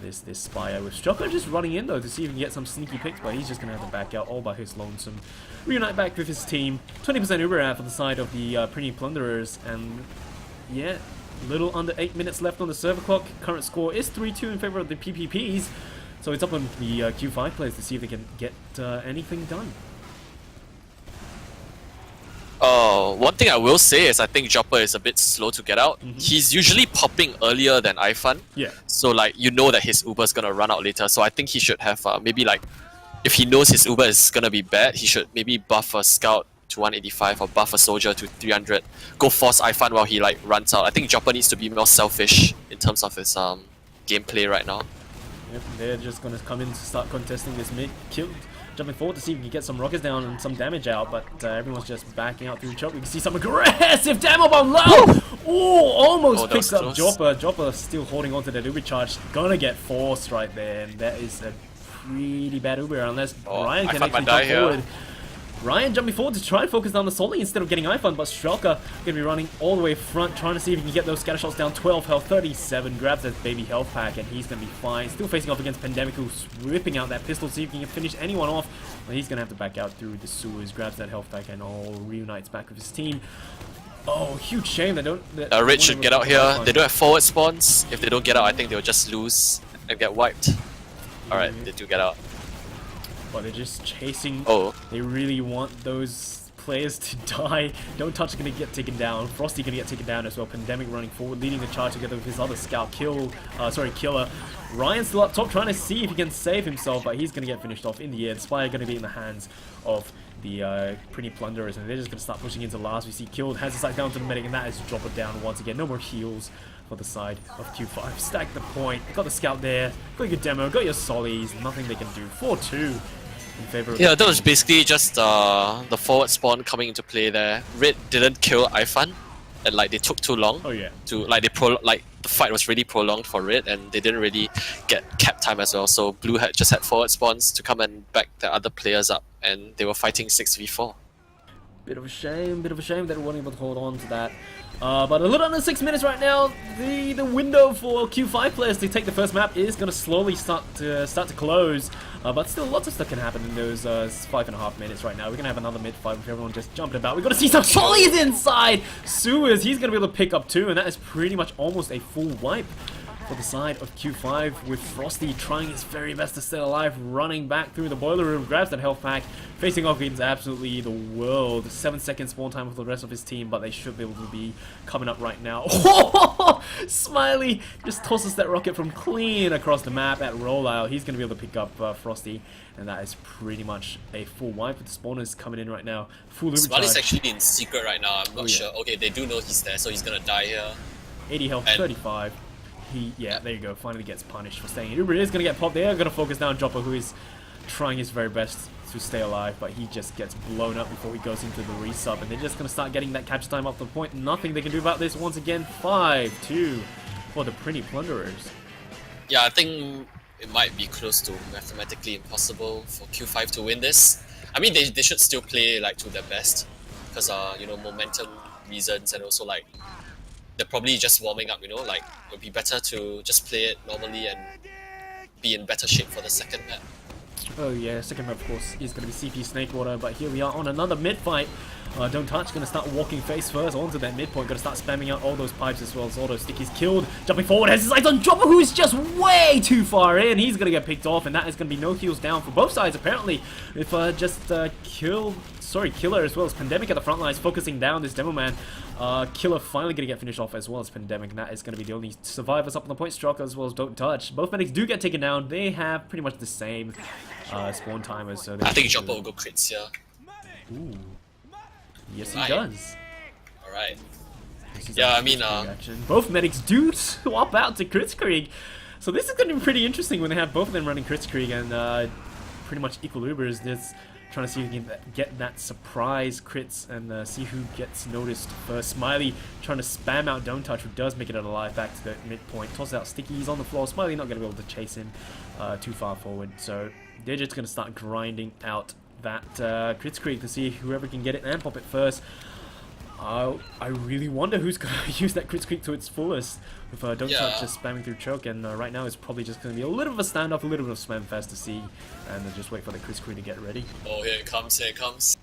this Spire, with Stroker just running in though to see if he can get some sneaky picks, but he's just going to have to back out all by his lonesome. Reunite back with his team. 20% Uber out for the side of the Prinny Plunderers, and yeah, little under 8 minutes left on the server clock. Current score is 3-2 in favor of the PPPs, so it's up on the Q5 players to see if they can get anything done. One thing I will say is I think Jopper is a bit slow to get out. He's usually popping earlier than iFun. Yeah. So like, you know that his Uber is gonna run out later. So I think he should have maybe like, if he knows his Uber is gonna be bad, he should maybe buff a Scout to 185 or buff a Soldier to 300. Go force iFun while he like runs out. I think Jopper needs to be more selfish in terms of his gameplay right now. Yep, they're just gonna come in to start contesting this mid. Jumping forward to see if we can get some rockets down and some damage out, but everyone's just backing out through the chop. We can see some aggressive demo bomb low! Ooh, almost picks up Jopper. Jopper still holding on to that Uber charge. Gonna get forced right there, and that is a pretty bad Uber unless Ryan can actually jump forward. Ryan jumping forward to try and focus down the Solly instead of getting iPhone, but Stroker gonna be running all the way front, trying to see if he can get those scatter shots down. 12 health, 37, grabs that baby health pack, and he's gonna be fine. Still facing off against Pandemic, who's whipping out that pistol to see if he can finish anyone off. Well, he's gonna have to back out through the sewers, grabs that health pack, and all reunites back with his team. Oh, huge shame they don't... Rich should get out here. They don't have forward spawns. If they don't get out, I think they'll just lose and get wiped. Alright, they do get out. But they're just chasing. Oh. They really want those players to die. Don't Touch is gonna get taken down. Frosty gonna get taken down as well. Pandemic running forward, leading the charge together with his other Scout. Killer. Ryan's still up top trying to see if he can save himself, but he's gonna get finished off in the air. The Spire gonna be in the hands of the Prinny Plunderers, and they're just going to start pushing into last. We see Killed has the side down to the medic, and that is drop it down once again. No more heals for the side of Q5. Stack the point. Got the scout there. Got your demo. Got your sollies. Nothing they can do. 4-2 in favor of... Yeah, that was basically just the forward spawn coming into play there. Red didn't kill Ifan, and like they took too long. Oh yeah. To like the fight was really prolonged for Red, and they didn't really get cap time as well. So Blue just had forward spawns to come and back the other players up, and they were fighting 6v4. Bit of a shame that we weren't able to hold on to that. But a little under 6 minutes right now. The window for Q5 players to take the first map is going to slowly start to close. But still, lots of stuff can happen in those 5.5 minutes right now. We're going to have another mid-fight with everyone just jumping about. We're going to see some sollies inside! Sewers, he's going to be able to pick up 2, and that is pretty much almost a full wipe for the side of Q5, with Frosty trying his very best to stay alive, running back through the boiler room, grabs that health pack, facing off against absolutely the world. 7 seconds spawn time for the rest of his team, but they should be able to be coming up right now. Smiley just tosses that rocket from clean across the map at rollout. He's going to be able to pick up Frosty, and that is pretty much a full wipe with the spawners coming in right now. Full Smiley's actually in secret right now, I'm not sure. Okay, they do know he's there, so he's going to die here. 80 health, 35. Yeah, there you go, finally gets punished for staying in. Uber is going to get popped. They are going to focus down Dropper, who is trying his very best to stay alive, but he just gets blown up before he goes into the resub, and they're just going to start getting that capture time off the point. Nothing they can do about this once again. 5-2 for the Prinny Plunderers. Yeah, I think it might be close to mathematically impossible for Q5 to win this. I mean, they should still play like to their best, because you know, momentum reasons, and also like they're probably just warming up, you know, like it would be better to just play it normally and be in better shape for the second map. Oh yeah, second map of course is going to be CP Snakewater, but here we are on another mid fight. Don't Touch going to start walking face first onto that midpoint, going to start spamming out all those pipes as well as all those stickies. Killed, jumping forward, has his eyes on Dropper, who is just way too far in. He's going to get picked off, and that is going to be no heals down for both sides apparently. If Killer as well as Pandemic at the front lines, focusing down this demo man. Killer finally going to get finished off as well as Pandemic, and that is going to be the only survivors up on the point. Stroker as well as Don't Touch. Both medics do get taken down. They have pretty much the same spawn timers. So I think Dropper will go crits here. Ooh. Yes, he does. Alright. Yeah, I mean, both medics do swap out to Kritzkrieg. So this is going to be pretty interesting when they have both of them running Kritzkrieg and pretty much equal Ubers. There's trying to see if we can get that surprise crits and see who gets noticed first. Smiley trying to spam out Don't Touch, who does make it out alive back to the midpoint. Tosses out Stickies on the floor. Smiley not going to be able to chase him too far forward. So they're just going to start grinding out that Kritzkrieg to see whoever can get it and pop it first. I really wonder who's going to use that Kritzkrieg to its fullest with Don't Touch just spamming through choke, and right now it's probably just going to be a little bit of a standoff, a little bit of spam fest to see, and just wait for the Kritzkrieg to get ready. Oh, here it comes, here it comes.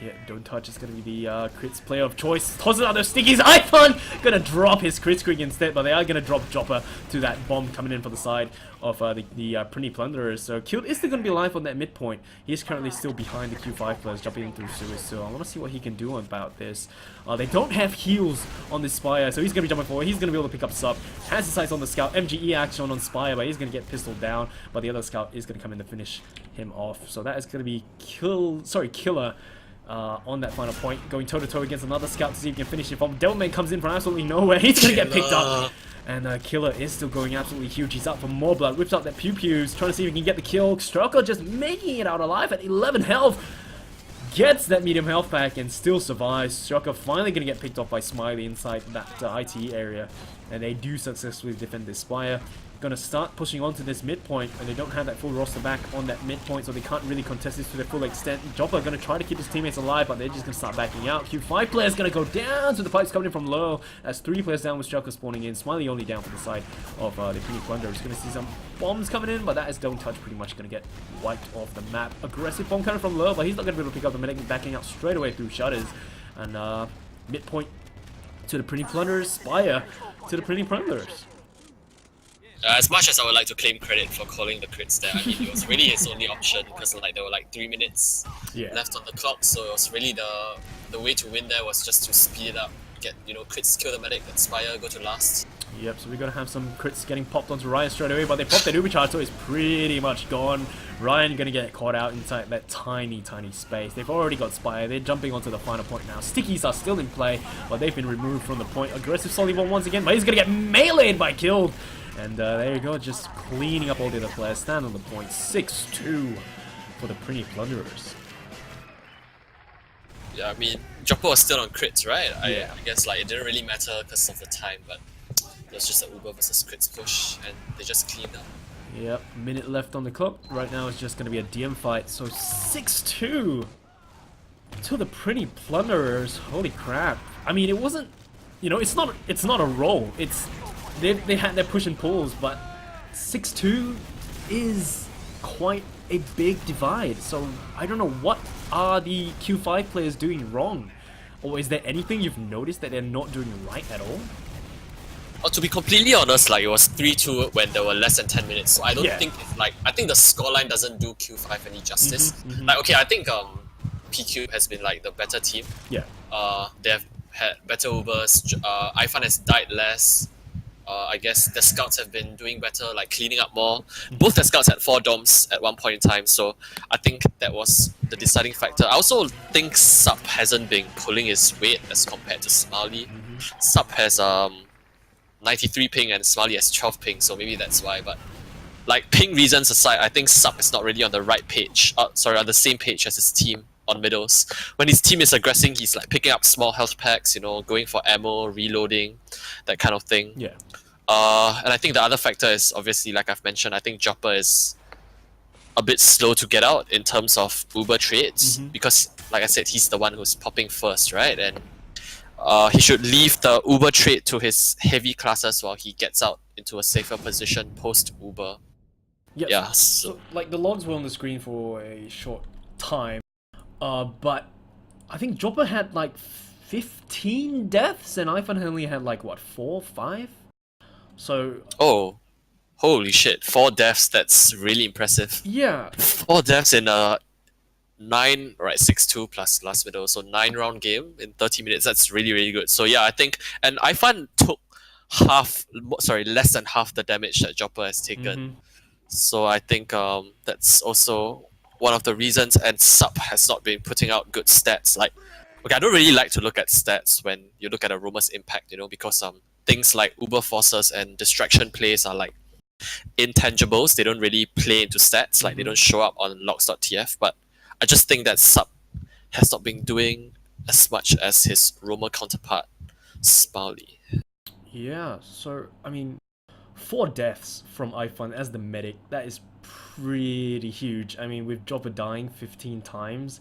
Yeah, Don't Touch is going to be the crits player of choice. Tosses out those stickies. Ifan going to drop his Kritzkrieg instead, but they are going to drop Dropper to that bomb coming in for the side of the Prinny Plunderers. So Killed is still going to be alive on that midpoint. He is currently still behind the Q5 players, jumping in through sewers. So I want to see what he can do about this. They don't have heals on this Spire, so he's going to be jumping forward. He's going to be able to pick up sub. Has his sights on the Scout. MGE action on Spire, but he's going to get pistoled down. But the other Scout is going to come in to finish him off. So that is going to be Killer. On that final point, going toe-to-toe against another Scout to see if he can finish it off. Devilman comes in from absolutely nowhere. He's going to get picked up. And Killer is still going absolutely huge. He's up for more blood. Whips out that pew-pews, trying to see if he can get the kill. Stroker just making it out alive at 11 health. Gets that medium health pack and still survives. Stroker finally going to get picked off by Smiley inside that IT area. And they do successfully defend this Spire. Going to start pushing onto this midpoint, and they don't have that full roster back on that midpoint, so they can't really contest this to their full extent. Jopper going to try to keep his teammates alive, but they're just going to start backing out. Q5 players going to go down to the pipes coming in from low. As 3 players down with Stroker spawning in. Smiley only down for the side of the Prinny Plunderers. Going to see some bombs coming in, but that is Don't Touch pretty much going to get wiped off the map. Aggressive bomb coming from low, but he's not going to be able to pick up the medic, backing out straight away through shutters. And midpoint to the Prinny Plunderers, Spire to the Prinny Plunderers. As much as I would like to claim credit for calling the crits there, I mean, it was really his only option, because like there were like 3 minutes left on the clock, so it was really the way to win there was just to speed it up, get, you know, crits, kill the medic, Spire, go to last. Yep, so we're going to have some crits getting popped onto Ryan straight away, but they popped that Uber charge, so it's pretty much gone. Ryan gonna get caught out inside that tiny space. They've already got Spire. They're jumping onto the final point now. Stickies are still in play, but they've been removed from the point. Aggressive Solibon once again, but he's gonna get meleeed by Killed. And there you go, just cleaning up all the other players. Stand on the point. 6-2 for the Prinny Plunderers. Yeah, I mean, Jopper was still on crits, right? Yeah. I guess like it didn't really matter because of the time, but it was just an Uber versus crits push, and they just cleaned up. Yep, minute left on the clock. Right now it's just going to be a DM fight. So 6-2 to the Prinny Plunderers. Holy crap. I mean, it wasn't, you know, it's not a roll. It's they had their push and pulls, but 6-2 is quite a big divide. So I don't know, what are the Q5 players doing wrong? Or is there anything you've noticed that they're not doing right at all? Oh, to be completely honest, like it was 3-2 when there were less than 10 minutes. So I don't think I think the scoreline doesn't do Q5 any justice. Like okay, I think PQ has been like the better team. Yeah. They have had better Ubers. iFun has died less. I guess the scouts have been doing better, like cleaning up more. Both the scouts had 4 doms at one point in time, so I think that was the deciding factor. I also think Sup hasn't been pulling his weight as compared to Smiley. Sup has 93 ping and Smiley has 12 ping, so maybe that's why. But like ping reasons aside, I think Sup is not really on the right page. On the same page as his team on middles. When his team is aggressing, he's like picking up small health packs, you know, going for ammo, reloading, that kind of thing. Yeah. And I think the other factor is obviously, like I've mentioned, I think Jopper is a bit slow to get out in terms of Uber trades because, like I said, he's the one who's popping first, right? And he should leave the Uber trade to his heavy classes while he gets out into a safer position post Uber. Yep. Yeah. So, like, the logs were on the screen for a short time, but I think Jopper had like 15 deaths and iFun only had like, what, 4, 5? So... Oh, holy shit. 4 deaths, that's really impressive. Yeah. 4 deaths in a 9, right, 6-2 plus last middle, so 9 round game in 30 minutes, that's really, really good. So yeah, I think, and iFun took less than half the damage that Jopper has taken. So I think that's also one of the reasons, and Sup has not been putting out good stats. Like, okay, I don't really like to look at stats when you look at a roamer's impact, you know, because things like Uber forces and distraction plays are like intangibles. They don't really play into stats, like they don't show up on logs.tf, but I just think that Sup has not been doing as much as his roamer counterpart, Smiley. Yeah, so, I mean, 4 deaths from iFun as the medic, that is pretty huge. I mean, with Jopper dying 15 times,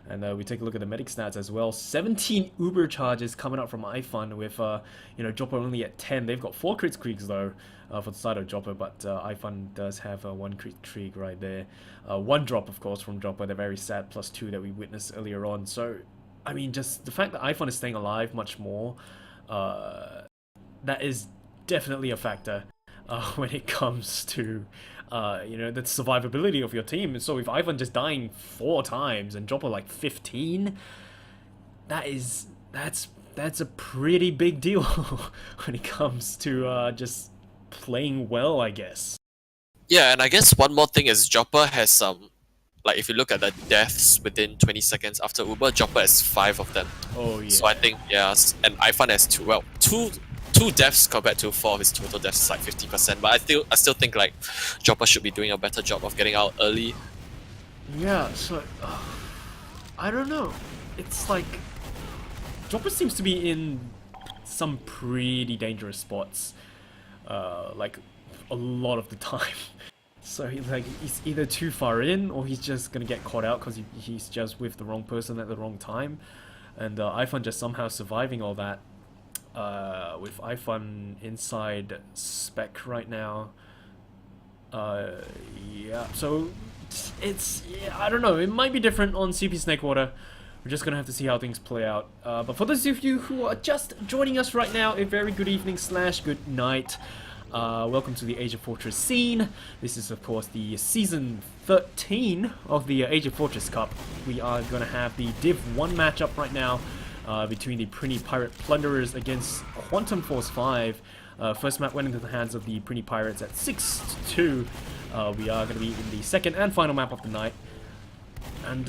and we take a look at the medic stats as well. 17 Uber charges coming up from iFun with, you know, Jopper only at 10. They've got 4 crit streaks though for the side of Jopper, but iFun does have 1 crit streak right there. 1 drop, of course, from Jopper, the very sad +2 that we witnessed earlier on. So, I mean, just the fact that iFun is staying alive much more, that is definitely a factor when it comes to you know, the survivability of your team. So if iFun just dying 4 times and Jopper like 15, that's a pretty big deal when it comes to just playing well, I guess. Yeah, and I guess one more thing is Jopper has like if you look at the deaths within 20 seconds after Uber, Jopper has 5 of them. Oh yeah. So I think, yeah, and iFun has 2. Well, two deaths compared to 4 of his total deaths is like 50%, but I still think like Jopper should be doing a better job of getting out early. Yeah, so I don't know. It's like Jopper seems to be in some pretty dangerous spots, like a lot of the time. So he's either too far in or he's just gonna get caught out because he's just with the wrong person at the wrong time, and iFun just somehow surviving all that. With iFun inside spec right now. Yeah, so I don't know, it might be different on CP Snakewater. We're just gonna have to see how things play out. But for those of you who are just joining us right now, a very good evening / good night. Welcome to the AsiaFortress scene. This is, of course, the season 13 of the AsiaFortress Cup. We are gonna have the Div 1 matchup right now. Between the Prinny Pirate Plunderers against Quantum Force 5. First map went into the hands of the Prinny Pirates at 6-2. We are going to be in the second and final map of the night. And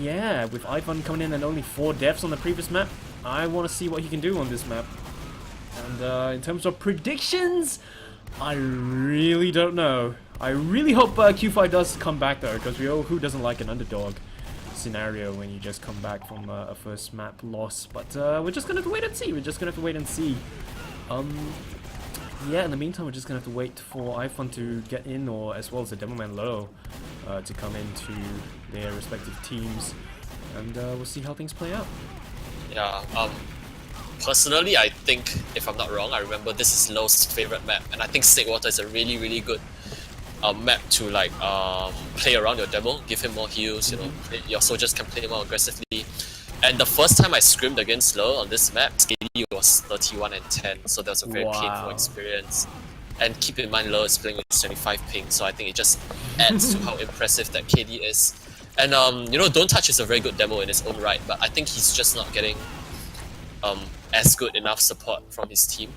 yeah, with iFun coming in and only 4 deaths on the previous map, I want to see what he can do on this map. And in terms of predictions, I really don't know. I really hope Q5 does come back though, because who doesn't like an underdog scenario when you just come back from a first map loss. But we're just gonna have to wait and see. We're just gonna have to wait and see. Yeah, in the meantime, we're just gonna have to wait for iFun to get in, or as well as the Demoman Low to come into their respective teams, and we'll see how things play out. Yeah. Personally, I think, if I'm not wrong, I remember this is Low's favorite map, and I think Snakewater is a really, really good map to like play around your demo, give him more heals. You know, your soldiers can play more aggressively. And the first time I scrimmed against Low on this map, KD was 31 and 10, so that was a very painful experience. And keep in mind, Low is playing with 75 ping, so I think it just adds to how impressive that KD is. And you know, Don't Touch is a very good demo in its own right, but I think he's just not getting as good enough support from his team.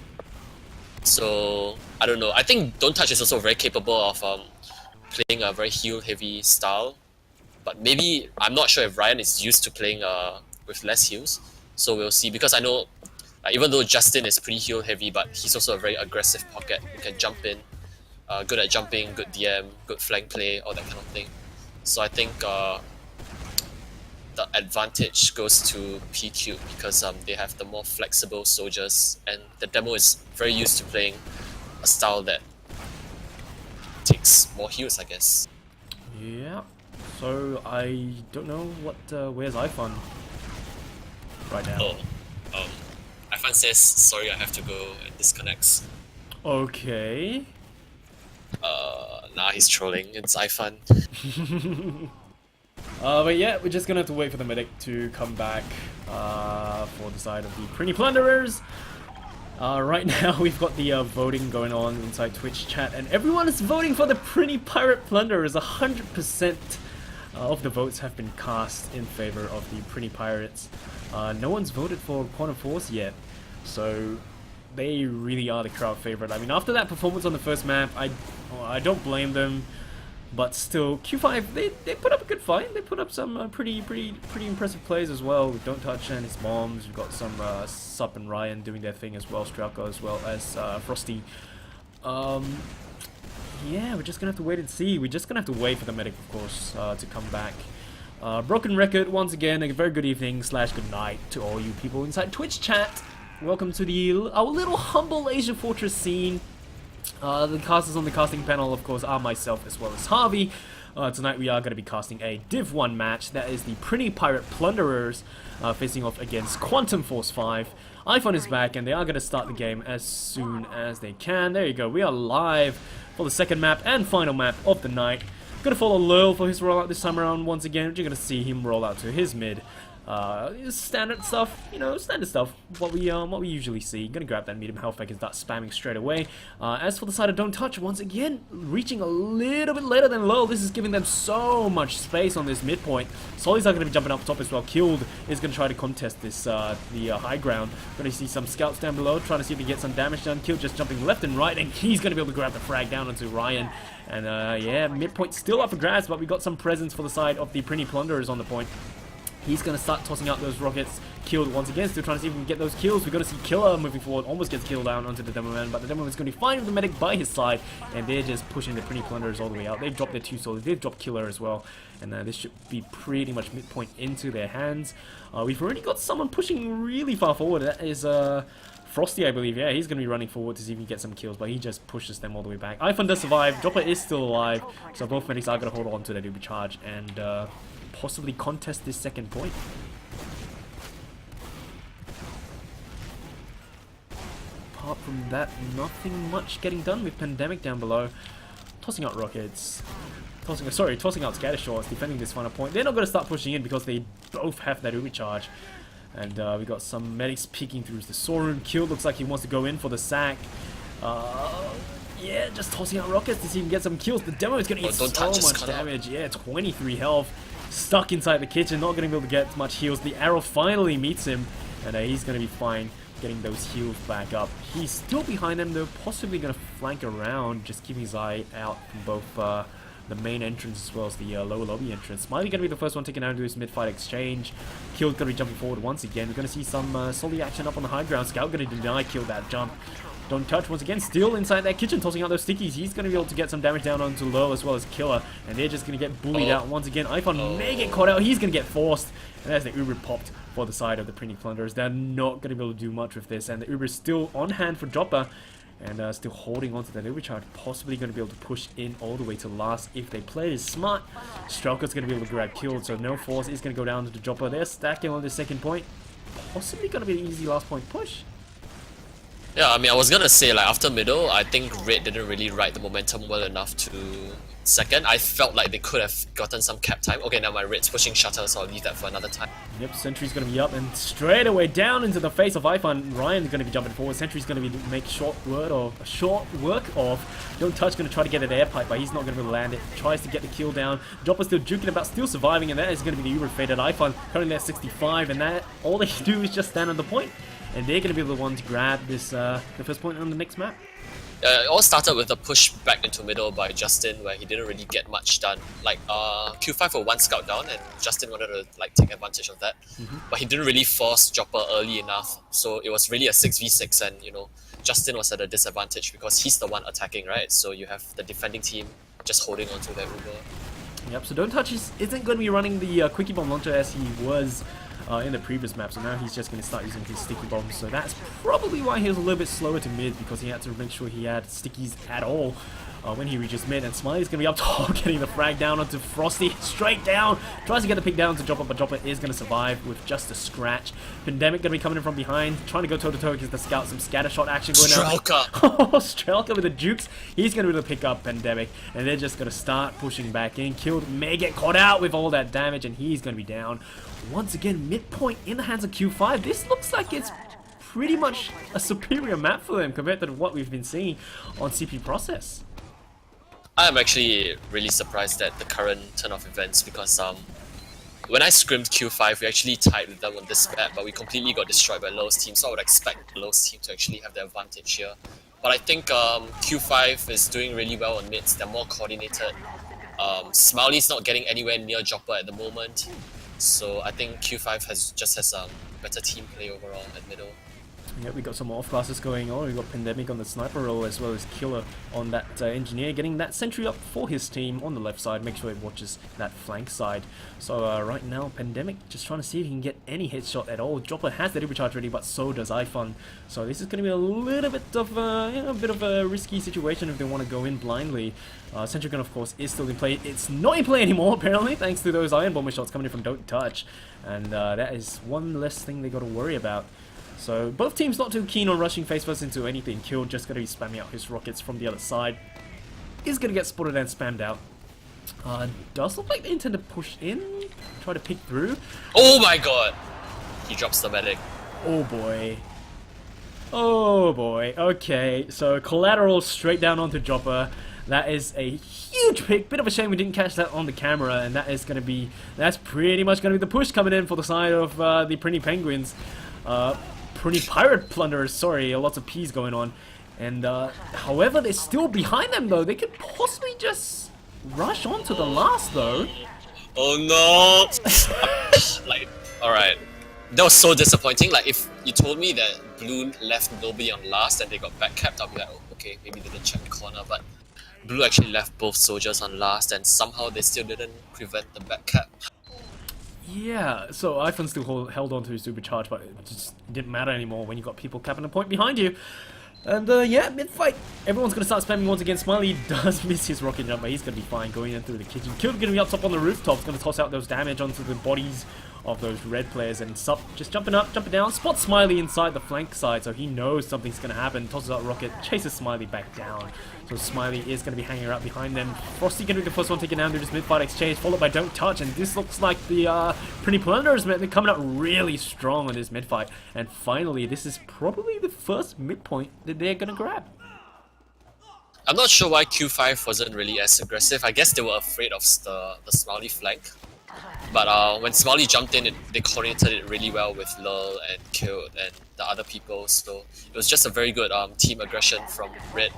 So I don't know. I think Don't Touch is also very capable of playing a very heal-heavy style, but maybe I'm not sure if Ryan is used to playing with less heals. So we'll see. Because I know, even though Justin is pretty heal-heavy, but he's also a very aggressive pocket who can jump in, good at jumping, good DM, good flank play, all that kind of thing. So I think the advantage goes to PQ because they have the more flexible soldiers, and the demo is very used to playing a style that takes more heals, I guess. Yeah. So I don't know what where's iFun right now. Oh, iFun says sorry, I have to go, and disconnects. Okay. Nah, he's trolling. It's iFun. But yeah, we're just gonna have to wait for the medic to come back for the side of the Prinny Plunderers. Right now we've got the voting going on inside Twitch chat, and everyone is voting for the Prinny Pirate Plunderers. 100% of the votes have been cast in favor of the Prinny Pirates. No one's voted for Quantum Force yet, so they really are the crowd favorite. I mean, after that performance on the first map, I don't blame them. But still, Q5, they put up a good fight. They put up some pretty impressive plays as well. With Don't Touch and his bombs. We've got some Sup and Ryan doing their thing as well. Strelka as well as Frosty. Yeah, we're just gonna have to wait and see. We're just gonna have to wait for the medic, of course, to come back. Broken Record, once again, a very good evening / good night to all you people inside Twitch chat. Welcome to our little humble AsiaFortress scene. The casters on the casting panel, of course, are myself as well as Harvey. Tonight we are going to be casting a Div 1 match. That is the Prinny Pirate Plunderers facing off against Quantum Force 5. iFun is back, and they are going to start the game as soon as they can. There you go. We are live for the second map and final map of the night. Going to follow Lurl for his rollout this time around once again. You're going to see him roll out to his mid. Standard stuff, you know, standard stuff. What we usually see. Gonna grab that medium health pack and start spamming straight away. As for the side of Don't Touch, once again reaching a little bit later than Low. This is giving them so much space on this midpoint. Sollies are gonna be jumping up top as well. Killed is gonna try to contest this the high ground. Gonna see some scouts down below trying to see if he gets some damage done. Killed just jumping left and right, and he's gonna be able to grab the frag down onto Ryan. And yeah, midpoint still up for grabs, but we got some presence for the side of the Prinny Plunderers on the point. He's going to start tossing out those rockets. Killed once again, still trying to see if we can get those kills. We're going to see Killer moving forward, almost gets killed down onto the Demoman, but the Demoman's going to be fine with the medic by his side, and they're just pushing the Prinny Plunderers all the way out. They've dropped their 2 soldiers, they've dropped Killer as well, and this should be pretty much midpoint into their hands. We've already got someone pushing really far forward. That is Frosty, I believe. Yeah, he's going to be running forward to see if he can get some kills, but he just pushes them all the way back. iFun does survive, Dropper is still alive, so both medics are going to hold on to their Doobie Charge and possibly contest this second point. Apart from that, nothing much getting done with Pandemic down below. Tossing out rockets. Tossing out scatter shots, defending this final point. They're not going to start pushing in because they both have that Ubi charge. And we got some medics peeking through the storeroom. Kill looks like he wants to go in for the sack. Yeah, just tossing out rockets to see if he can get some kills. The demo is going to eat so much damage. Yeah, 23 health. Stuck inside the kitchen, not going to be able to get much heals. The arrow finally meets him, and he's going to be fine. getting those heals back up. He's still behind them though, possibly going to flank around, just keeping his eye out from both the main entrance as well as the lower lobby entrance. Smiley going to be the first one taken out into this mid-fight exchange. Kill's going to be jumping forward once again. We're going to see some solid action up on the high ground. Scout going to deny Kill that jump. Don't touch once again, still inside that kitchen, tossing out those stickies. He's going to be able to get some damage down onto low as well as Killer. And they're just going to get bullied out once again. iPhone may get caught out. He's going to get forced. And there's the Uber popped for the side of the Prinny Plunderers. They're not going to be able to do much with this. And the Uber is still on hand for Dropper. And still holding on to that overcharge, possibly going to be able to push in all the way to last if they play it smart. Strelka's going to be able to grab killed, so no force is going to go down to the Dropper. They're stacking on the second point. Possibly going to be an easy last point push. Yeah, I mean, I was gonna say, like, after middle, I think Red didn't really ride the momentum well enough to second. I felt like they could have gotten some cap time. Okay, now my Red's pushing Shutter, so I'll leave that for another time. Yep, Sentry's going to be up and straight away down into the face of iPhone. Ryan's going to be jumping forward. Sentry's going to be make short work of. Don't Touch going to try to get an air pipe, but he's not going to be able to land it. Tries to get the kill down. Dropper still juking about, still surviving, and that is going to be the Uber faded iPhone currently at 65, and that all they do is just stand on the point. And they're going to be the ones to grab this the first point on the next map. It all started with a push back into middle by Justin, where he didn't really get much done. Like, Q5 were one scout down, and Justin wanted to like take advantage of that. But he didn't really force Dropper early enough, so it was really a 6v6, and you know, Justin was at a disadvantage because he's the one attacking, right? So you have the defending team just holding on to their Uber. Yep, so Don't Touch isn't going to be running the Quickie Bomb launcher as he was in the previous map, so now he's just going to start using his sticky bombs. So that's probably why he was a little bit slower to mid, because he had to make sure he had stickies at all when he reaches mid. And Smiley's going to be up top, getting the frag down onto Frosty, straight down, tries to get the pick down to Dropper, but Dropper is going to survive with just a scratch. Pandemic going to be coming in from behind, trying to go toe-to-toe against the Scout, some scatter shot action going on. Strelka! Strelka with the jukes, he's going to be able to pick up Pandemic, and they're just going to start pushing back in. Killed may get caught out with all that damage, and he's going to be down. Once again, midpoint in the hands of Q5. This looks like it's pretty much a superior map for them compared to what we've been seeing on CP Process. I'm actually really surprised at the current turn of events because when I scrimmed Q5, we actually tied with them on this map, but we completely got destroyed by Low's team, so I would expect Low's team to actually have the advantage here. But I think Q5 is doing really well on mids. They're more coordinated. Smiley's not getting anywhere near Dropper at the moment. So I think Q5 has better team play overall at middle. Yeah, we got some off classes going on. We got Pandemic on the sniper role as well as Killer on that engineer, getting that sentry up for his team on the left side. Make sure he watches that flank side. So right now, Pandemic just trying to see if he can get any headshot at all. Dropper has the recharge ready, but so does iPhone. So this is going to be a little bit of a risky situation if they want to go in blindly. Sentry Gun, of course, is still in play. It's not in play anymore, apparently, thanks to those Iron Bomber shots coming in from Don't Touch. And that is one less thing they got to worry about. So both teams not too keen on rushing face first into anything. Kill just going to be spamming out his rockets from the other side. Is going to get spotted and spammed out. Does look like they intend to push in, try to pick through. Oh my god! He drops the medic. Oh boy. Oh boy. Okay, so collateral straight down onto Dropper. That is a huge pick. Bit of a shame we didn't catch that on the camera, and that's pretty much going to be the push coming in for the side of the Prinny Penguins. Prinny Pirate Plunderers, sorry, lots of P's going on. And however, they're still behind them though. They could possibly just rush on to the last though. Oh no! Like, alright. That was so disappointing. Like, if you told me that Blue left nobody on last and they got back capped, I'll be like, oh, okay, maybe they didn't check the corner, but Blue actually left both soldiers on last and somehow they still didn't prevent the back cap. Yeah, so iPhone still held on to his supercharge, but it just didn't matter anymore when you got people capping a point behind you. And yeah, mid-fight, everyone's going to start spamming once again. Smiley does miss his rocket jump, but he's going to be fine going in through the kitchen. Kill's going to be up top on the rooftop, going to toss out those damage onto the bodies of those red players. And Sup just jumping up, jumping down, spots Smiley inside the flank side, so he knows something's going to happen. Tosses out rocket, chases Smiley back down. So Smiley is going to be hanging out behind them. Frosty going to be the first one taken down through this mid-fight exchange, followed by Don't Touch. And this looks like the Prinny Plunderers, man. They're coming out really strong on this mid-fight. And finally, this is probably the first midpoint that they're going to grab. I'm not sure why Q5 wasn't really as aggressive. I guess they were afraid of the Smiley flank. But when Smiley jumped in, they coordinated it really well with Lurl and Killed and the other people. So it was just a very good team aggression from Red,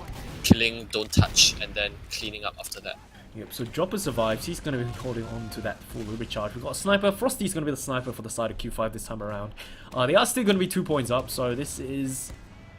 killing, don't touch, and then cleaning up after that. Yep, so Dropper survives. He's going to be holding on to that full Uber charge. We've got a sniper. Frosty's going to be the sniper for the side of Q5 this time around. They are still going to be 2 points up, so this is...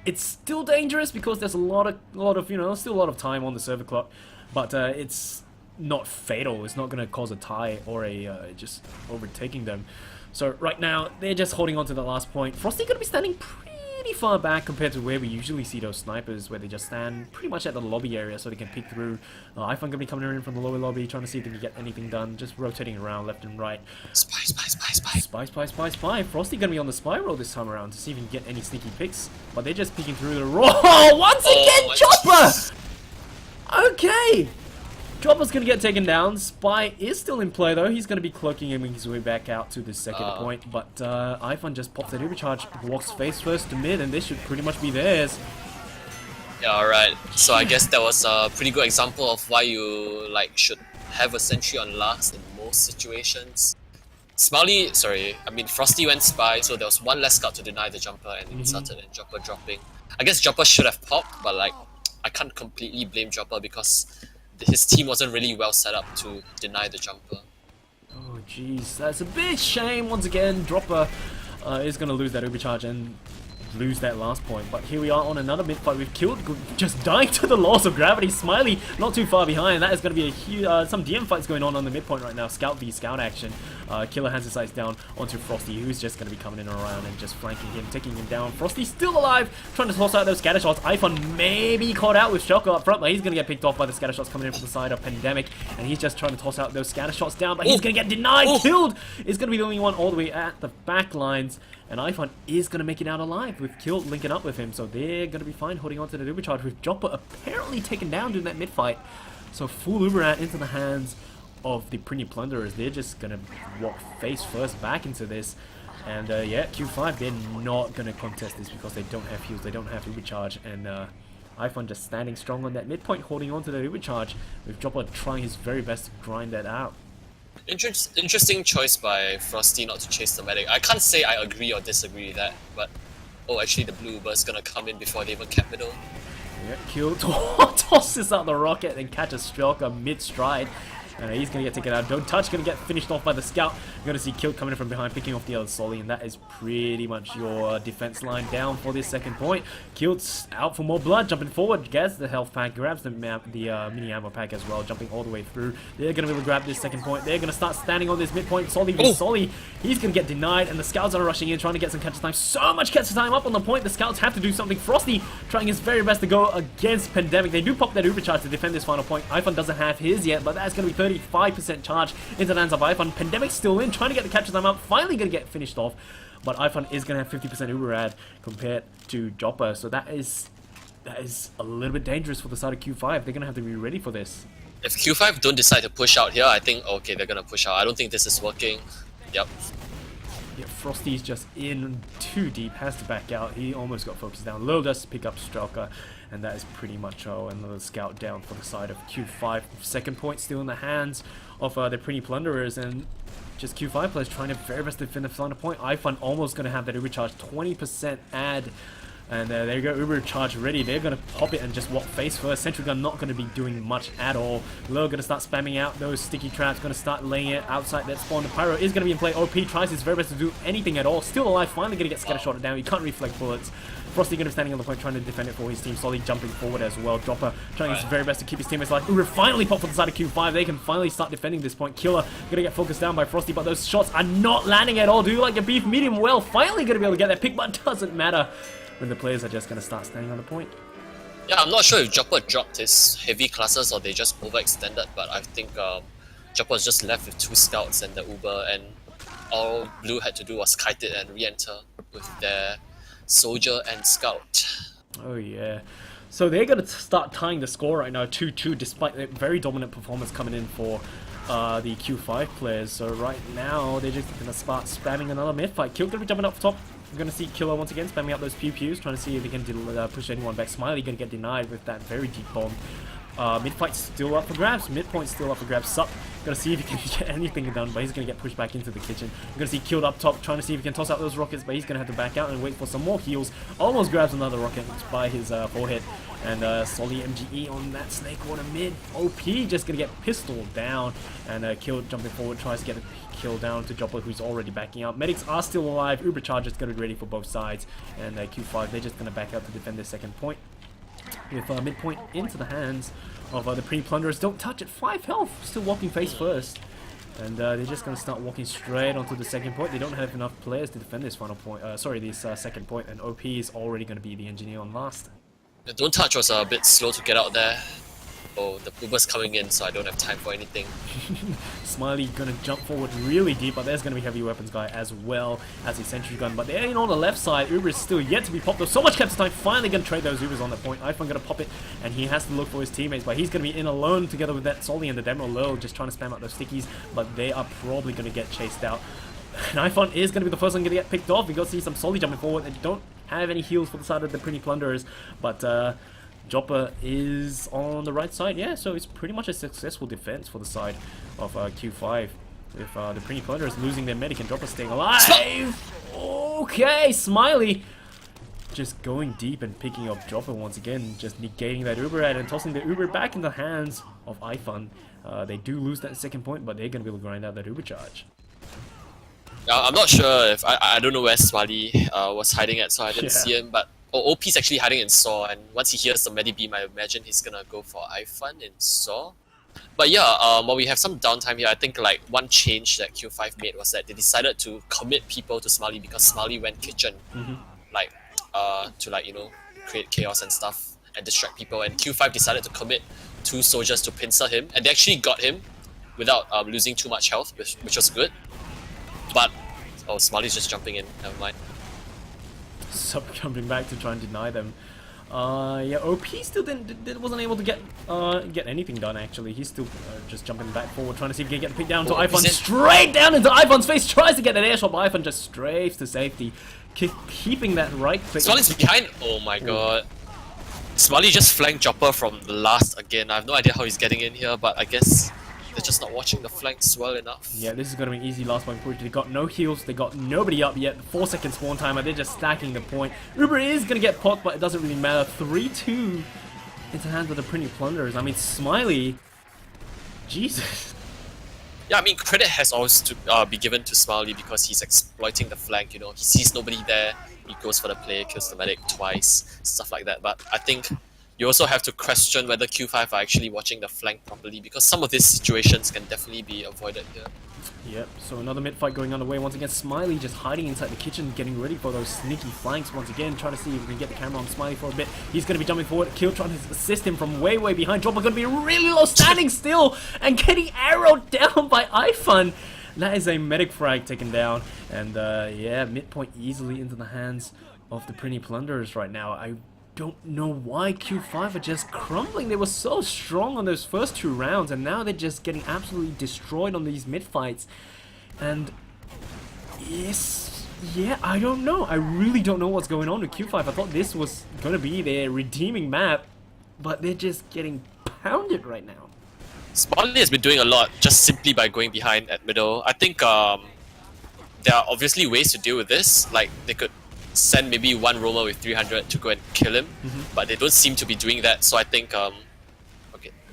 It's still dangerous because there's a lot of, you know, still a lot of time on the server clock. But it's not fatal. It's not going to cause a tie or a just overtaking them. So right now, they're just holding on to the last point. Frosty going to be standing pretty far back compared to where we usually see those snipers, where they just stand pretty much at the lobby area so they can peek through. iPhone going to be coming in from the lower lobby, trying to see if they can get anything done, just rotating around left and right. Spy, spy, spy, spy. Spy, spy, spy, spy. Frosty going to be on the spy roll this time around to see if he can get any sneaky picks, but they're just peeking through the roll. Once again, Chopper! Okay! Chopper's going to get taken down. Spy is still in play though. He's going to be cloaking him his way back out to the second point. But iPhone just pops that overcharge, walks face first to mid, and this should pretty much be theirs. Yeah, alright. So I guess that was a pretty good example of why you should have a sentry on last in most situations. Frosty went spy, so there was one less scout to deny the jumper and inserted and Jumper dropping. I guess Jumper should have popped, but I can't completely blame Jumper because his team wasn't really well set up to deny the jumper. Oh jeez, that's a big shame. Once again, Dropper is going to lose that overcharge and lose that last point. But here we are on another mid fight. We've killed, just dying to the loss of gravity. Smiley not too far behind. That is going to be a huge, some DM fights going on the midpoint right now. Scout v Scout action. Killer has his sights down onto Frosty, who's just going to be coming in around and just flanking him, taking him down. Frosty still alive, trying to toss out those scatter shots. iPhone maybe caught out with Shocker up front, but he's going to get picked off by the scatter shots coming in from the side of Pandemic, and he's just trying to toss out those scatter shots down, but he's going to get denied. Killed is going to be the only one all the way at the back lines, and iPhone is going to make it out alive with Killed linking up with him, so they're going to be fine holding on to the Uber charge with Jopper apparently taken down during that mid fight. So full Uber out into the hands of the Prinny Plunderers. They're just going to walk face first back into this. And yeah, Q5, they're not going to contest this because they don't have heals, they don't have Uber charge. And iPhone just standing strong on that midpoint, holding on to the Uber charge, with Jopper trying his very best to grind that out. Interesting choice by Frosty not to chase the medic. I can't say I agree or disagree with that, but oh, actually the blue Uber's gonna come in before they even cap middle. Yeah, Killed tosses out the rocket and catches Stroker mid-stride. He's going to get taken out. Don't touch, going to get finished off by the scout. You're going to see Killed coming in from behind, picking off the other Solly, and that is pretty much your defense line down for this second point. Killed's out for more blood, jumping forward, gets the health pack, grabs the mini ammo pack as well, jumping all the way through. They're going to be able to grab this second point. They're going to start standing on this midpoint. Solly v Solly, he's going to get denied, and the scouts are rushing in, trying to get some catch time. So much catch time up on the point. The scouts have to do something. Frosty trying his very best to go against Pandemic. They do pop that Uber charge to defend this final point. iPhone doesn't have his yet, but that's going to be 35% charge into the hands of iPhone. Pandemic's still in, trying to get the capture time up, finally going to get finished off, but iPhone is going to have 50% Uber ad compared to Jopper, so that is a little bit dangerous for the side of Q5. They're going to have to be ready for this. If Q5 don't decide to push out here, I think, okay, they're going to push out. I don't think this is working. Yep. Yeah, Frosty's just in too deep, has to back out. He almost got focused down. Lil does pick up Stroker, and that is pretty much another scout down for the side of Q5. Second point still in the hands of the Prinny Plunderers, and just Q5 players trying to very best defend the final point. iPhone almost going to have that Uber charge, 20% add. And there you go, Uber charge ready. They're going to pop it and just walk face first. Sentry gun not going to be doing much at all. Low going to start spamming out those sticky traps. Going to start laying it outside that spawn. The Pyro is going to be in play. OP tries his very best to do anything at all. Still alive. Finally going to get scatter shotted down. He can't reflect bullets. Frosty going to be standing on the point trying to defend it for his team. Solly jumping forward as well. Dropper trying his very best to keep his teammates alive. Uber finally popped for the side of Q5. They can finally start defending this point. Killer going to get focused down by Frosty, but those shots are not landing at all. Do you like your beef? Medium well. Finally going to be able to get that pick, but doesn't matter when the players are just going to start standing on the point. Yeah, I'm not sure if Jopper dropped his heavy classes or they just overextended, but I think Jopper was just left with 2 scouts and the Uber, and all Blue had to do was kite it and re-enter with their soldier and scout. Oh yeah. So they're going to start tying the score right now, 2-2, despite a very dominant performance coming in for the Q5 players. So right now, they're just going to start spamming another mid fight. Kill going to be jumping up top. We're going to see Killer once again spamming up those pew-pews, trying to see if he can push anyone back. Smiley going to get denied with that very deep bomb. Mid-fight's still up for grabs. Mid-point's still up for grabs. Sup Gotta see if he can get anything done, but he's gonna get pushed back into the kitchen. You're gonna see killed up top, trying to see if he can toss out those rockets, but he's gonna have to back out and wait for some more heals. Almost grabs another rocket by his forehead. And Solly MGE on that snake water mid. OP just gonna get pistoled down and killed jumping forward, tries to get a kill down to Jopper, who's already backing out. Medics are still alive. Uber Charger's gonna be ready for both sides. And Q5, they're just gonna back out to defend their second point. With midpoint into the hands of the Prinny Plunderers. Don't touch it. 5 health. Still walking face first. And they're just going to start walking straight onto the second point. They don't have enough players to defend this final point. This second point. And OP is already going to be the engineer on last. The don't touch was a bit slow to get out there. Oh, the Uber's coming in, so I don't have time for anything. Smiley gonna jump forward really deep, but there's gonna be heavy weapons guy as well as a sentry gun. But they're in on the left side. Uber is still yet to be popped up. So much capture time. Finally gonna trade those Ubers on that point. iPhone gonna pop it, and he has to look for his teammates. But he's gonna be in alone together with that Solly and the demo low, just trying to spam out those stickies. But they are probably gonna get chased out. And iPhone is gonna be the first one gonna get picked off. We got to see some Solly jumping forward. They don't have any heals for the side of the Prinny Plunderers, but Jopper is on the right side, yeah, so it's pretty much a successful defense for the side of Q5. If the Prinny Plunderers losing their medic and Jopper staying alive. Okay, Smiley just going deep and picking up Jopper once again, just negating that Uber ad and tossing the Uber back in the hands of iPhone. They do lose that second point, but they're going to be able to grind out that Uber charge. I'm not sure if I don't know where Smiley was hiding at, so I didn't see him. But OP's actually hiding in Saw, and once he hears the Medi Beam, I imagine he's gonna go for iFun in Saw. But yeah, while we have some downtime here, I think like one change that Q5 made was that they decided to commit people to Smiley because Smiley went kitchen, like to like create chaos and stuff and distract people. And Q5 decided to commit 2 soldiers to pincer him, and they actually got him without losing too much health, which was good. But Smiley's just jumping in. Never mind. Sub jumping back to try and deny them. Yeah, OP still wasn't able to get anything done. Actually, he's still just jumping back forward, trying to see if he can get the pick down to iPhone. Straight down into iPhone's face. Tries to get an air shot, but iPhone just strafes to safety, keeping that right click. Smiley's behind. Oh my god. Smiley just flanked Jopper from the last again. I have no idea how he's getting in here, but I guess they're just not watching the flanks well enough. Yeah, this is going to be an easy last point push. They got no heals, they got nobody up yet. 4-second spawn timer, they're just stacking the point. Uber is going to get popped, but it doesn't really matter. 3-2 into the hands of the Prinny Plunderers. I mean, Smiley, Jesus. Yeah, I mean, credit has always to be given to Smiley because he's exploiting the flank, He sees nobody there, he goes for the play, kills the medic twice, stuff like that. But I think you also have to question whether Q5 are actually watching the flank properly, because some of these situations can definitely be avoided here. Yep, so another mid fight going underway. Once again, Smiley just hiding inside the kitchen, getting ready for those sneaky flanks once again, trying to see if we can get the camera on Smiley for a bit. He's going to be jumping forward. Kill trying to assist him from way behind. Dropper going to be really low, standing still and getting arrowed down by iFun. That is a medic frag taken down. And yeah, midpoint easily into the hands of the Prinny Plunderers right now. I don't know why Q5 are just crumbling. They were so strong on those first 2 rounds, and now they're just getting absolutely destroyed on these mid fights. And yeah, I don't know. I really don't know what's going on with Q5. I thought this was going to be their redeeming map, but they're just getting pounded right now. Smiley has been doing a lot just simply by going behind at middle. I think there are obviously ways to deal with this. Like, they could send maybe one roamer with 300 to go and kill him, but they don't seem to be doing that. So I think I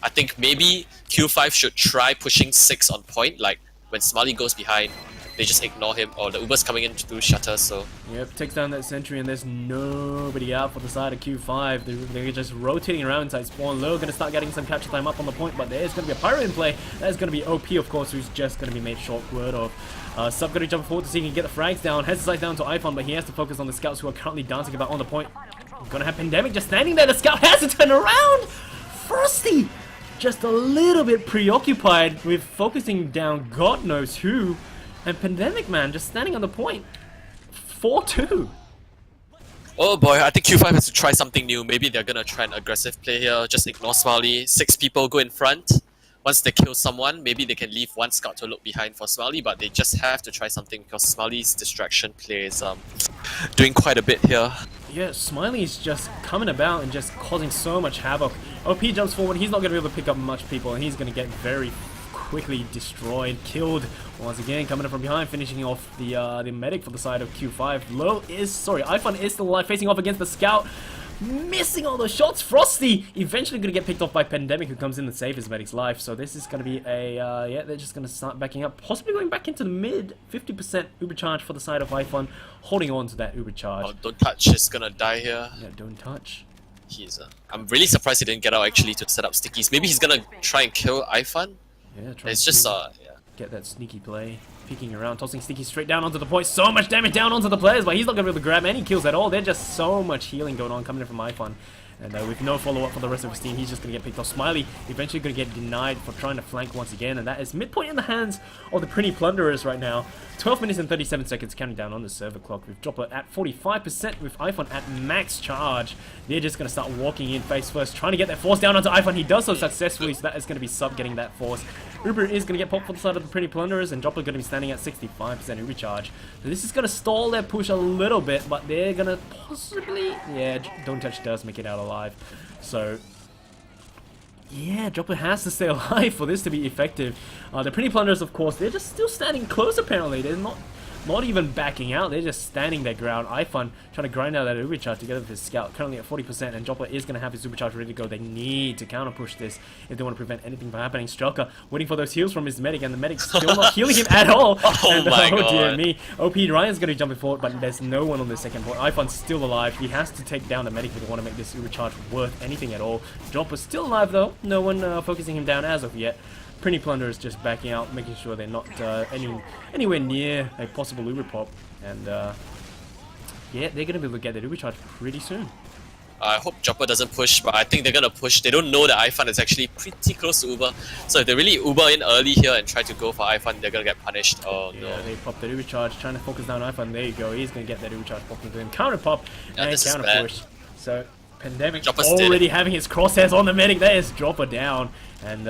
think maybe Q5 should try pushing 6 on point. Like when Smiley goes behind, they just ignore him, or the Uber's coming in to do shutter. So yep, takes down that sentry, and there's nobody out for the side of Q5. They're just rotating around inside spawn. Low gonna start getting some capture time up on the point, but there's gonna be a pirate in play. That's gonna be OP, of course, who's just gonna be made short word of. Sub gonna jump forward to see if he can get the frags down. Has his sight down to iPhone, but he has to focus on the scouts who are currently dancing about on the point. Gonna have Pandemic just standing there. The scout has to turn around. Frosty, just a little bit preoccupied with focusing down God knows who. And Pandemic Man just standing on the point. 4-2. oh boy, I think Q5 has to try something new. Maybe they're gonna try an aggressive play here. Just ignore Smiley. 6 people go in front. Once they kill someone, maybe they can leave 1 scout to look behind for Smiley, but they just have to try something because Smiley's distraction play is doing quite a bit here. Yeah, Smiley's just coming about and just causing so much havoc. OP jumps forward, he's not going to be able to pick up much people, and he's going to get very quickly destroyed, killed once again, coming up from behind, finishing off the medic for the side of Q5. iFun is still alive, facing off against the scout. Missing all those shots. Frosty eventually going to get picked off by Pandemic, who comes in to save his medic's life. So this is going to be a, yeah, they're just going to start backing up. Possibly going back into the mid. 50% Uber charge for the side of iFun. Holding on to that Uber charge. Oh, don't touch. He's gonna die here. Yeah, don't touch. He's. I'm really surprised he didn't get out actually to set up stickies. Maybe he's gonna try and kill iFun. Yeah, It's just yeah. get that sneaky play. Peeking around, tossing Sticky straight down onto the point. So much damage down onto the players, but he's not going to be able to grab any kills at all. There's just so much healing going on coming in from iFun. And with no follow-up for the rest of his team, he's just going to get picked off. Smiley eventually going to get denied for trying to flank once again. And that is midpoint in the hands of the Prinny Plunderers right now. 12 minutes and 37 seconds counting down on the server clock. With Dropper at 45%, with iFun at max charge. They're just going to start walking in face first, trying to get that force down onto iFun. He does so successfully, so that is going to be Sub getting that force. Uber is going to get popped for the side of the Prinny Plunderers, and Dropper going to be standing at 65% Uber charge. So this is going to stall their push a little bit, but they're going to possibly... Yeah, Don't Touch does make it out alive. So... yeah, Dropper has to stay alive for this to be effective. The Prinny Plunderers, of course, they're just still standing close apparently. They're not even backing out. They're just standing their ground. iFun trying to grind out that Uber charge together with his scout. Currently at 40%, and Dropper is going to have his Uber charge ready to go. They need to counter push this if they want to prevent anything from happening. Strelka waiting for those heals from his medic, and the medic's still not healing him at all. Oh my god. Dear me. OP Ryan's going to jump forward, but there's no one on the second point. iFun's still alive. He has to take down the medic if they want to make this Uber charge worth anything at all. Dropper's still alive though. No one focusing him down as of yet. Prinny Plunderers just backing out, making sure they're not anywhere near a possible Uber pop. And yeah, they're going to be able to get their Uber charge pretty soon. I hope Dropper doesn't push, but I think they're gonna push. They don't know that iFun is actually pretty close to Uber. So if they really Uber in early here and try to go for iFun, they're gonna get punished. Oh yeah, no. They pop the Uber charge, trying to focus down iFun. There you go. He's going to get that Uber charge popped into him. Counter pop and counter push. So Pandemic Dropper's already dead. having his crosshairs on the medic. That is Dropper down. And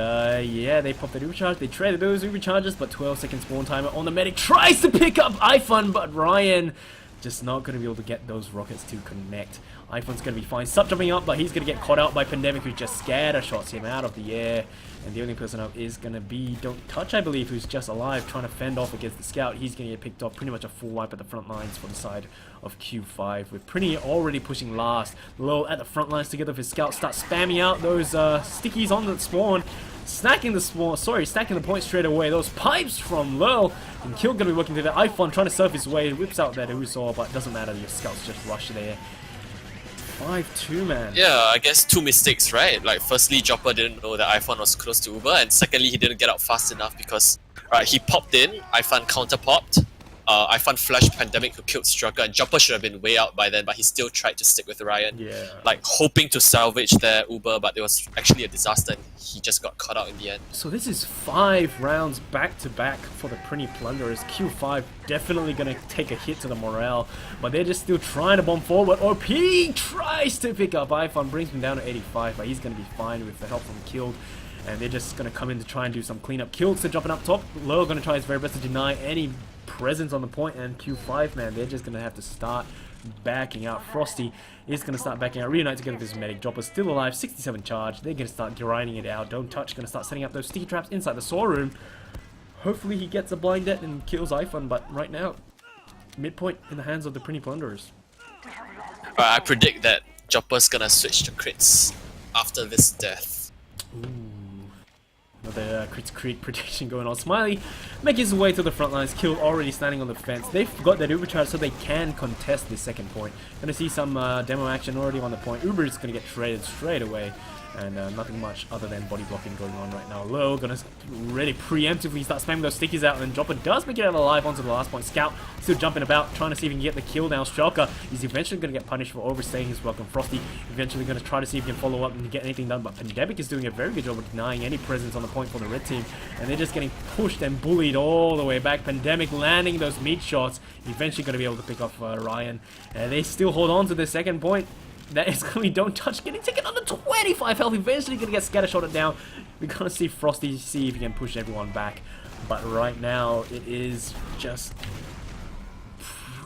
yeah, they popped the Uber charge. They traded those Uber charges, but 12 second spawn timer on the medic. Tries to pick up iFun, but Ryan just not going to be able to get those rockets to connect. iFun's going to be fine. Sub jumping up, but he's going to get caught out by Pandemic, who just scatter shots him out of the air. And the only person up is going to be Don't Touch, I believe, who's just alive, trying to fend off against the scout. He's going to get picked off. Pretty much a full wipe at the front lines for the side of Q5, with Prinny already pushing last. Low at the front lines together with his scout. Start spamming out those stickies on the spawn. Stacking the point straight away. Those pipes from Lil, and Kill gonna be working through that. iFun trying to surf his way, whips out that Usaw, but doesn't matter, your scouts just rush there. 5-2, man. Yeah, I guess two mistakes, right? Like, firstly, Dropper didn't know that iFun was close to Uber, and secondly, he didn't get out fast enough because he popped in, iFun counter popped. iFun flashed Pandemic, who killed Strucker, and Dropper should have been way out by then, but he still tried to stick with Ryan. Yeah. Like, hoping to salvage their Uber, but it was actually a disaster, and he just got caught out in the end. So this is 5 rounds back-to-back for the Prinny Plunderers. Q5 definitely going to take a hit to the morale, but they're just still trying to bomb forward. OP tries to pick up iFun, brings him down to 85, but he's going to be fine with the help from Killed. And they're just going to come in to try and do some cleanup. Killed to jumping up top. Low going to try his very best to deny any presence on the point, and Q5, man, they're just going to have to start backing out. Frosty is going to start backing out. Reunite together with his medic. Dropper's still alive, 67 charge. They're going to start grinding it out. Don't Touch going to start setting up those sticky traps inside the saw room. Hopefully he gets a blind debt and kills iFun, but right now, midpoint in the hands of the Prinny Plunderers. I predict that Dropper's gonna switch to crits after this death. Ooh. Another Crits Creek prediction going on. Smiley making his way to the front lines. Kill already standing on the fence. They've got that Uber charge so they can contest the second point. Gonna see some demo action already on the point. Uber is gonna get traded straight away. And nothing much other than body blocking going on right now. Low gonna really preemptively start spamming those stickies out, and Dropper does make it out alive onto the last point. Scout still jumping about, trying to see if he can get the kill now. Strelka is eventually gonna get punished for overstaying his welcome. Frosty eventually gonna try to see if he can follow up and get anything done, but Pandemic is doing a very good job of denying any presence on the point for the red team, and they're just getting pushed and bullied all the way back. Pandemic landing those meat shots, eventually gonna be able to pick off Ryan, and they still hold on to the second point. That is going to be Don't Touch getting taken under 25 health. Eventually going to get scattershotted down. We're going to see Frosty see if he can push everyone back. But right now, it is just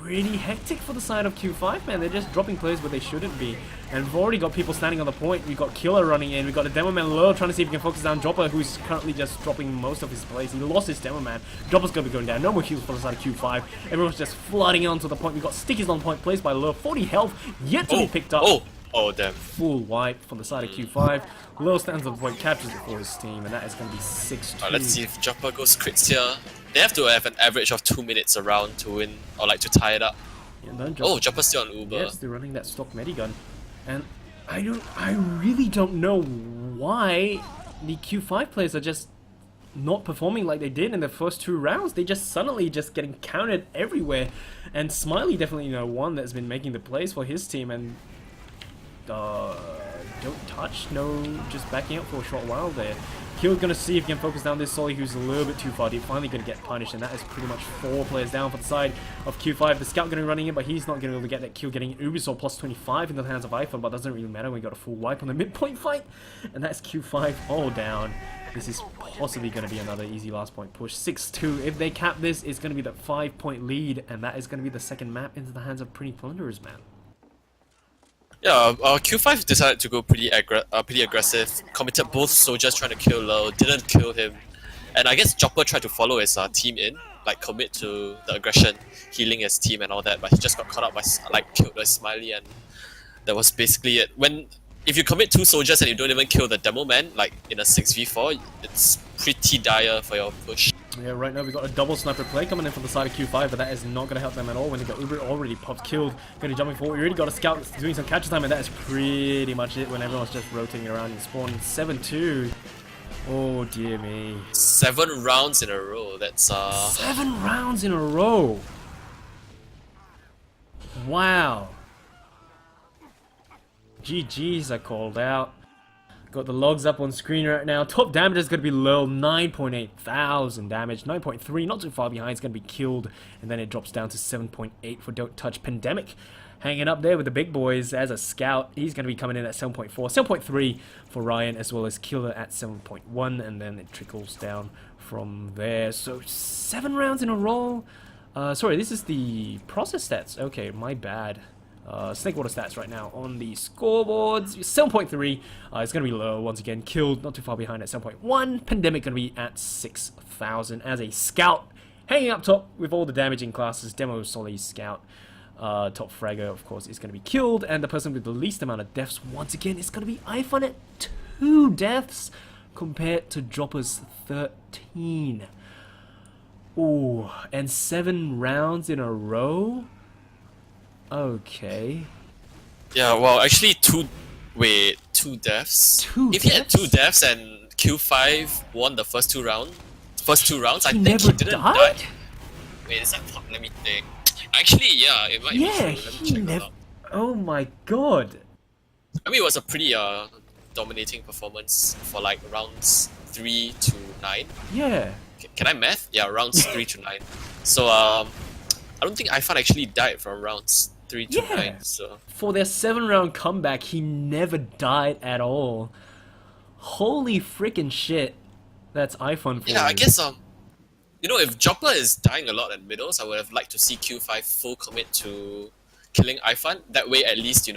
pretty hectic for the side of Q5, man. They're just dropping players where they shouldn't be. And we've already got people standing on the point. We've got Killer running in. We've got a Demo Man low trying to see if he can focus down Dropper, who's currently just dropping most of his plays. He lost his Demo Man. Dropper's going to be going down. No more heals for the side of Q5. Everyone's just flooding onto the point. We've got Stickies on point, placed by Low. 40 health, yet to be picked up. Oh, damn. Full wipe from the side of Q5. Low stands on the point, captures it for his team, and that is going to be 6-2. Let's see if Dropper goes crits here. They have to have an average of 2 minutes around to win, or like to tie it up. Yeah, Dropper's still on Uber. Yes, they're running that stock medigun. And I really don't know why the Q5 players are just not performing like they did in the first 2 rounds. They just suddenly just getting counted everywhere. And Smiley definitely, one that's been making the plays for his team, and don't touch, just backing up for a short while there. Kill's gonna see if he can focus down this Solly, who's a little bit too far deep. Finally gonna get punished, and that is pretty much 4 players down for the side of Q5. The Scout gonna be running in, but he's not gonna be able to get that kill, getting Ubisoft plus 25 in the hands of iPhone, but doesn't really matter when we got a full wipe on the midpoint fight. And that's Q5 all down. This is possibly gonna be another easy last point push. 6-2. If they cap this, it's gonna be the 5-point lead, and that is gonna be the second map into the hands of Prinny Plunderers, man. Yeah, Q5 decided to go pretty aggressive, committed both soldiers trying to kill Low, didn't kill him, and I guess Dropper tried to follow his team in, like commit to the aggression, healing his team and all that, but he just got caught up by, killed by Smiley, and that was basically it. If you commit 2 soldiers and you don't even kill the Demo Man, like in a 6v4, it's pretty dire for your push. Yeah, right now we got a double sniper play coming in from the side of Q5, but that is not going to help them at all when they got Uber already popped, killed, going to jumping forward. We already got a scout that's doing some catch time, and that is pretty much it when everyone's just rotating around and spawn. 7-2. Oh dear me. 7 rounds in a row, that's 7 rounds in a row! Wow. GG's are called out. Got the logs up on screen right now. Top damage is going to be low, 9.8 thousand damage. 9.3, not too far behind, it's going to be killed. And then it drops down to 7.8 for Don't Touch. Pandemic hanging up there with the big boys as a scout. He's going to be coming in at 7.4. 7.3 for Ryan, as well as Killer at 7.1. And then it trickles down from there. So 7 rounds in a row. Sorry, this is the process stats. Okay, my bad. Snakewater stats right now on the scoreboards. 7.3. It's going to be low once again. Killed, not too far behind at 7.1. Pandemic going to be at 6,000 as a scout. Hanging up top with all the damaging classes. Demo, Solly, Scout. Top Fragger, of course, is going to be killed. And the person with the least amount of deaths, once again, is going to be iPhone at 2 deaths compared to Dropper's 13. Ooh, and 7 rounds in a row? Okay. Yeah, well, actually, 2 deaths. If he had 2 deaths and Q5 won the first two rounds, I think he didn't die. Wait, is that? Let me think. Actually, yeah, it might be true. Let me check that out. Oh my god. I mean, it was a pretty dominating performance for like rounds 3 to 9. Yeah. Can I math? Yeah, rounds 3 to 9. So I don't think Ifan actually died from rounds 3 to 9. So for their 7-round comeback, he never died at all. Holy freaking shit. That's iPhone for yeah, you. I guess if Jopper is dying a lot at middles, I would have liked to see Q5 full commit to killing Ifan. That way, at least,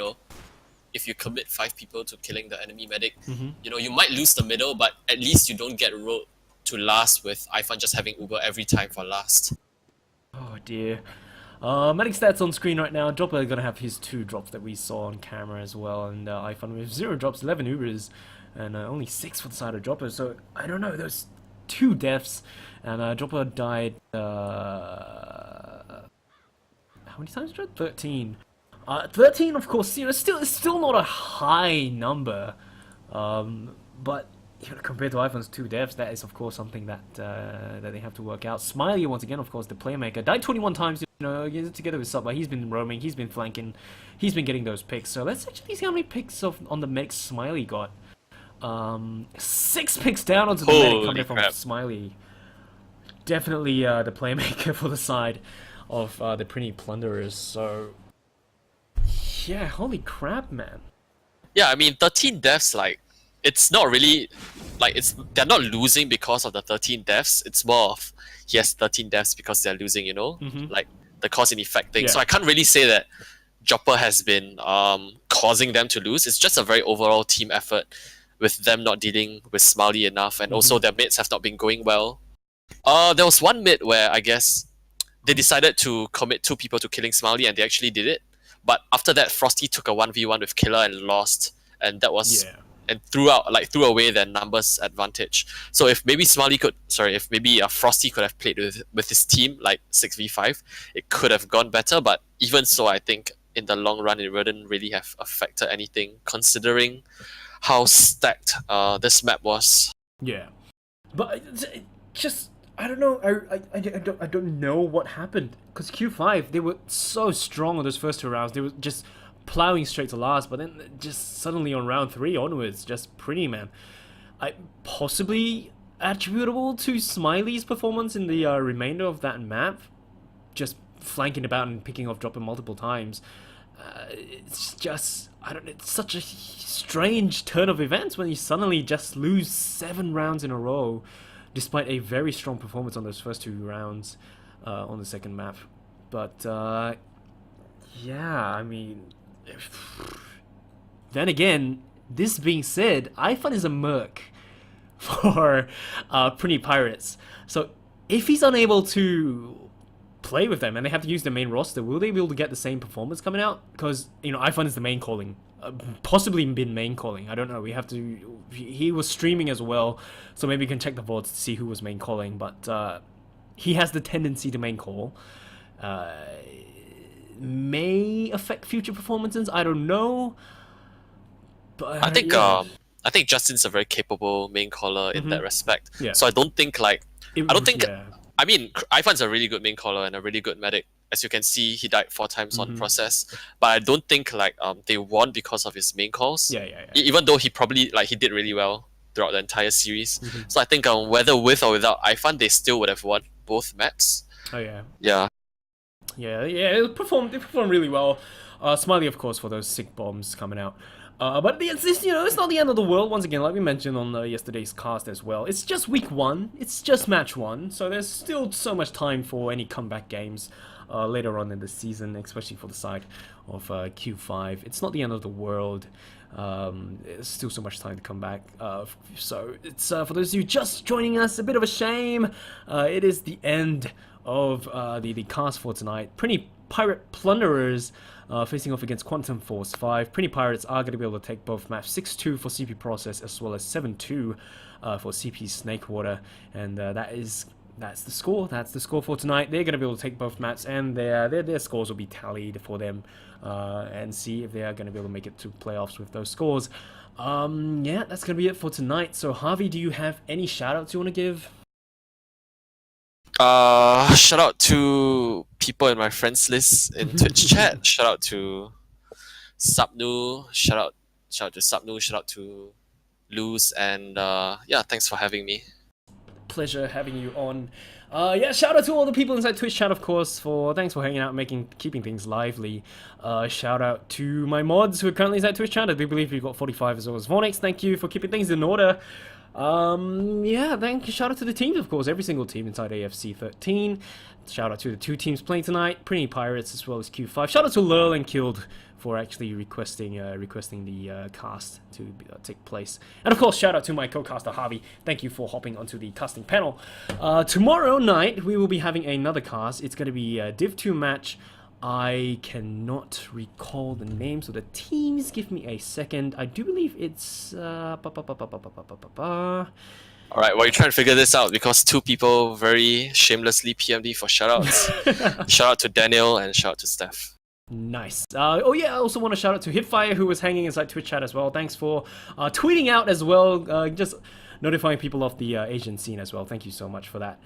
if you commit 5 people to killing the enemy medic, you might lose the middle, but at least you don't get rolled to last with Ifan just having Uber every time for last. Oh dear. Medic stats on screen right now. Dropper gonna have his 2 drops that we saw on camera as well, and iPhone with 0 drops, 11 Ubers, and only 6 for the side of Dropper. So I don't know. Those 2 deaths, and Dropper died. How many times? 13. 13, of course. It's still not a high number, but compared to iPhone's 2 deaths, that is of course something that that they have to work out. Smiley once again, of course, the playmaker, died 21 times. Together with Sub, but he's been roaming, he's been flanking, he's been getting those picks. So let's actually see how many picks on the medic Smiley got. 6 picks down onto the medic coming from Smiley. Definitely the playmaker for the side of the Prinny Plunderers. So yeah, holy crap, man. Yeah, I mean 13 deaths, it's not really they're not losing because of the 13 deaths. It's more of he has 13 deaths because they're losing, the cause and effect thing. Yeah. So I can't really say that Jopper has been causing them to lose. It's just a very overall team effort with them not dealing with Smiley enough, and also their mates have not been going well. There was one mid where I guess they decided to commit 2 people to killing Smiley, and they actually did it. But after that, Frosty took a 1v1 with Killer and lost, and that was and threw away their numbers advantage. So if maybe Frosty could have played with his team like 6v5, it could have gone better. But even so, I think in the long run, it wouldn't really have affected anything, considering how stacked this map was. Yeah, but just I don't know. I don't know what happened, because Q5 they were so strong on those first 2 rounds. They were just plowing straight to last, but then just suddenly on round 3 onwards, just Prinny, man. Possibly attributable to Smiley's performance in the remainder of that map, just flanking about and picking off Dropper multiple times. It's just, I don't know, it's such a strange turn of events when you suddenly just lose 7 rounds in a row, despite a very strong performance on those first 2 rounds on the second map. But yeah, I mean, then again, this being said, iFun is a merc for Prinny Pirates. So if he's unable to play with them and they have to use the main roster, will they be able to get the same performance coming out? Because, you know, iFun is the main calling. Possibly been main calling. I don't know. We have to. He was streaming as well, so maybe we can check the VODs to see who was main calling. But he has the tendency to main call. May affect future performances. I don't know. But I think Justin's a very capable main caller in that respect. Yeah. So I don't think Yeah. I mean, Ivan's a really good main caller and a really good medic. As you can see, he died 4 times on process. But I don't think they won because of his main calls. Yeah. Even though he probably he did really well throughout the entire series. So I think whether with or without Ivan, they still would have won both maps. Oh yeah. Yeah. Yeah. They performed really well. Smiley, of course, for those sick bombs coming out. But it's not the end of the world. Once again, like we mentioned on yesterday's cast as well, it's just week 1. It's just match 1. So there's still so much time for any comeback games later on in the season, especially for the side of Q5. It's not the end of the world. There's still so much time to come back. So it's for those of you just joining us, a bit of a shame. It is the end of the cast for tonight. Prinny Pirate Plunderers facing off against Quantum Force 5. Prinny Pirates are going to be able to take both maps 6-2 for CP Process as well as 7-2 for CP Snakewater, and that's the score. That's the score for tonight. They're going to be able to take both maps, and their scores will be tallied for them, and see if they are going to be able to make it to playoffs with those scores. Yeah, that's going to be it for tonight. So Harvey, do you have any shoutouts you want to give? Shout out to people in my friends list in Twitch chat. Shout out to Subnu. Shout out to Subnu. Shout out to Luz, and yeah, thanks for having me. Pleasure having you on. Yeah, shout out to all the people inside Twitch chat, of course, thanks for hanging out, keeping things lively. Shout out to my mods who are currently inside Twitch chat. I do believe we've got 45 as well as Vornix. Thank you for keeping things in order. Yeah, shout out to the teams, of course, every single team inside AFC 13. Shout out to the 2 teams playing tonight, Prinny Pirates as well as Q5. Shout out to Lurl and Killed for actually requesting the cast to take place. And of course, shout out to my co-caster Harvey. Thank you for hopping onto the casting panel. Tomorrow night, we will be having another cast. It's going to be a Div 2 match. I cannot recall the names of the teams. Give me a second. I do believe it's... Alright, well, you're trying to figure this out because 2 people very shamelessly PM'd for shoutouts. Shout out to Daniel and shout out to Steph. Nice. Oh yeah, I also want to shout out to Hitfire, who was hanging inside Twitch chat as well. Thanks for tweeting out as well, just notifying people of the Asian scene as well. Thank you so much for that.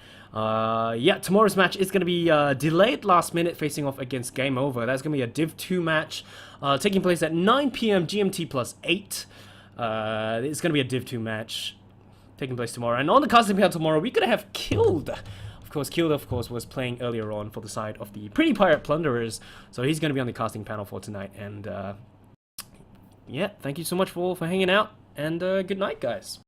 Yeah, tomorrow's match is going to be delayed last minute, facing off against Game Over. That's going to be a Div 2 match, taking place at 9 PM GMT plus 8. It's going to be a Div 2 match taking place tomorrow. And on the casting panel tomorrow, we're going to have Killed. Of course, Killed, of course, was playing earlier on for the side of the Prinny Pirate Plunderers, so he's going to be on the casting panel for tonight. And yeah, thank you so much for hanging out, and good night, guys.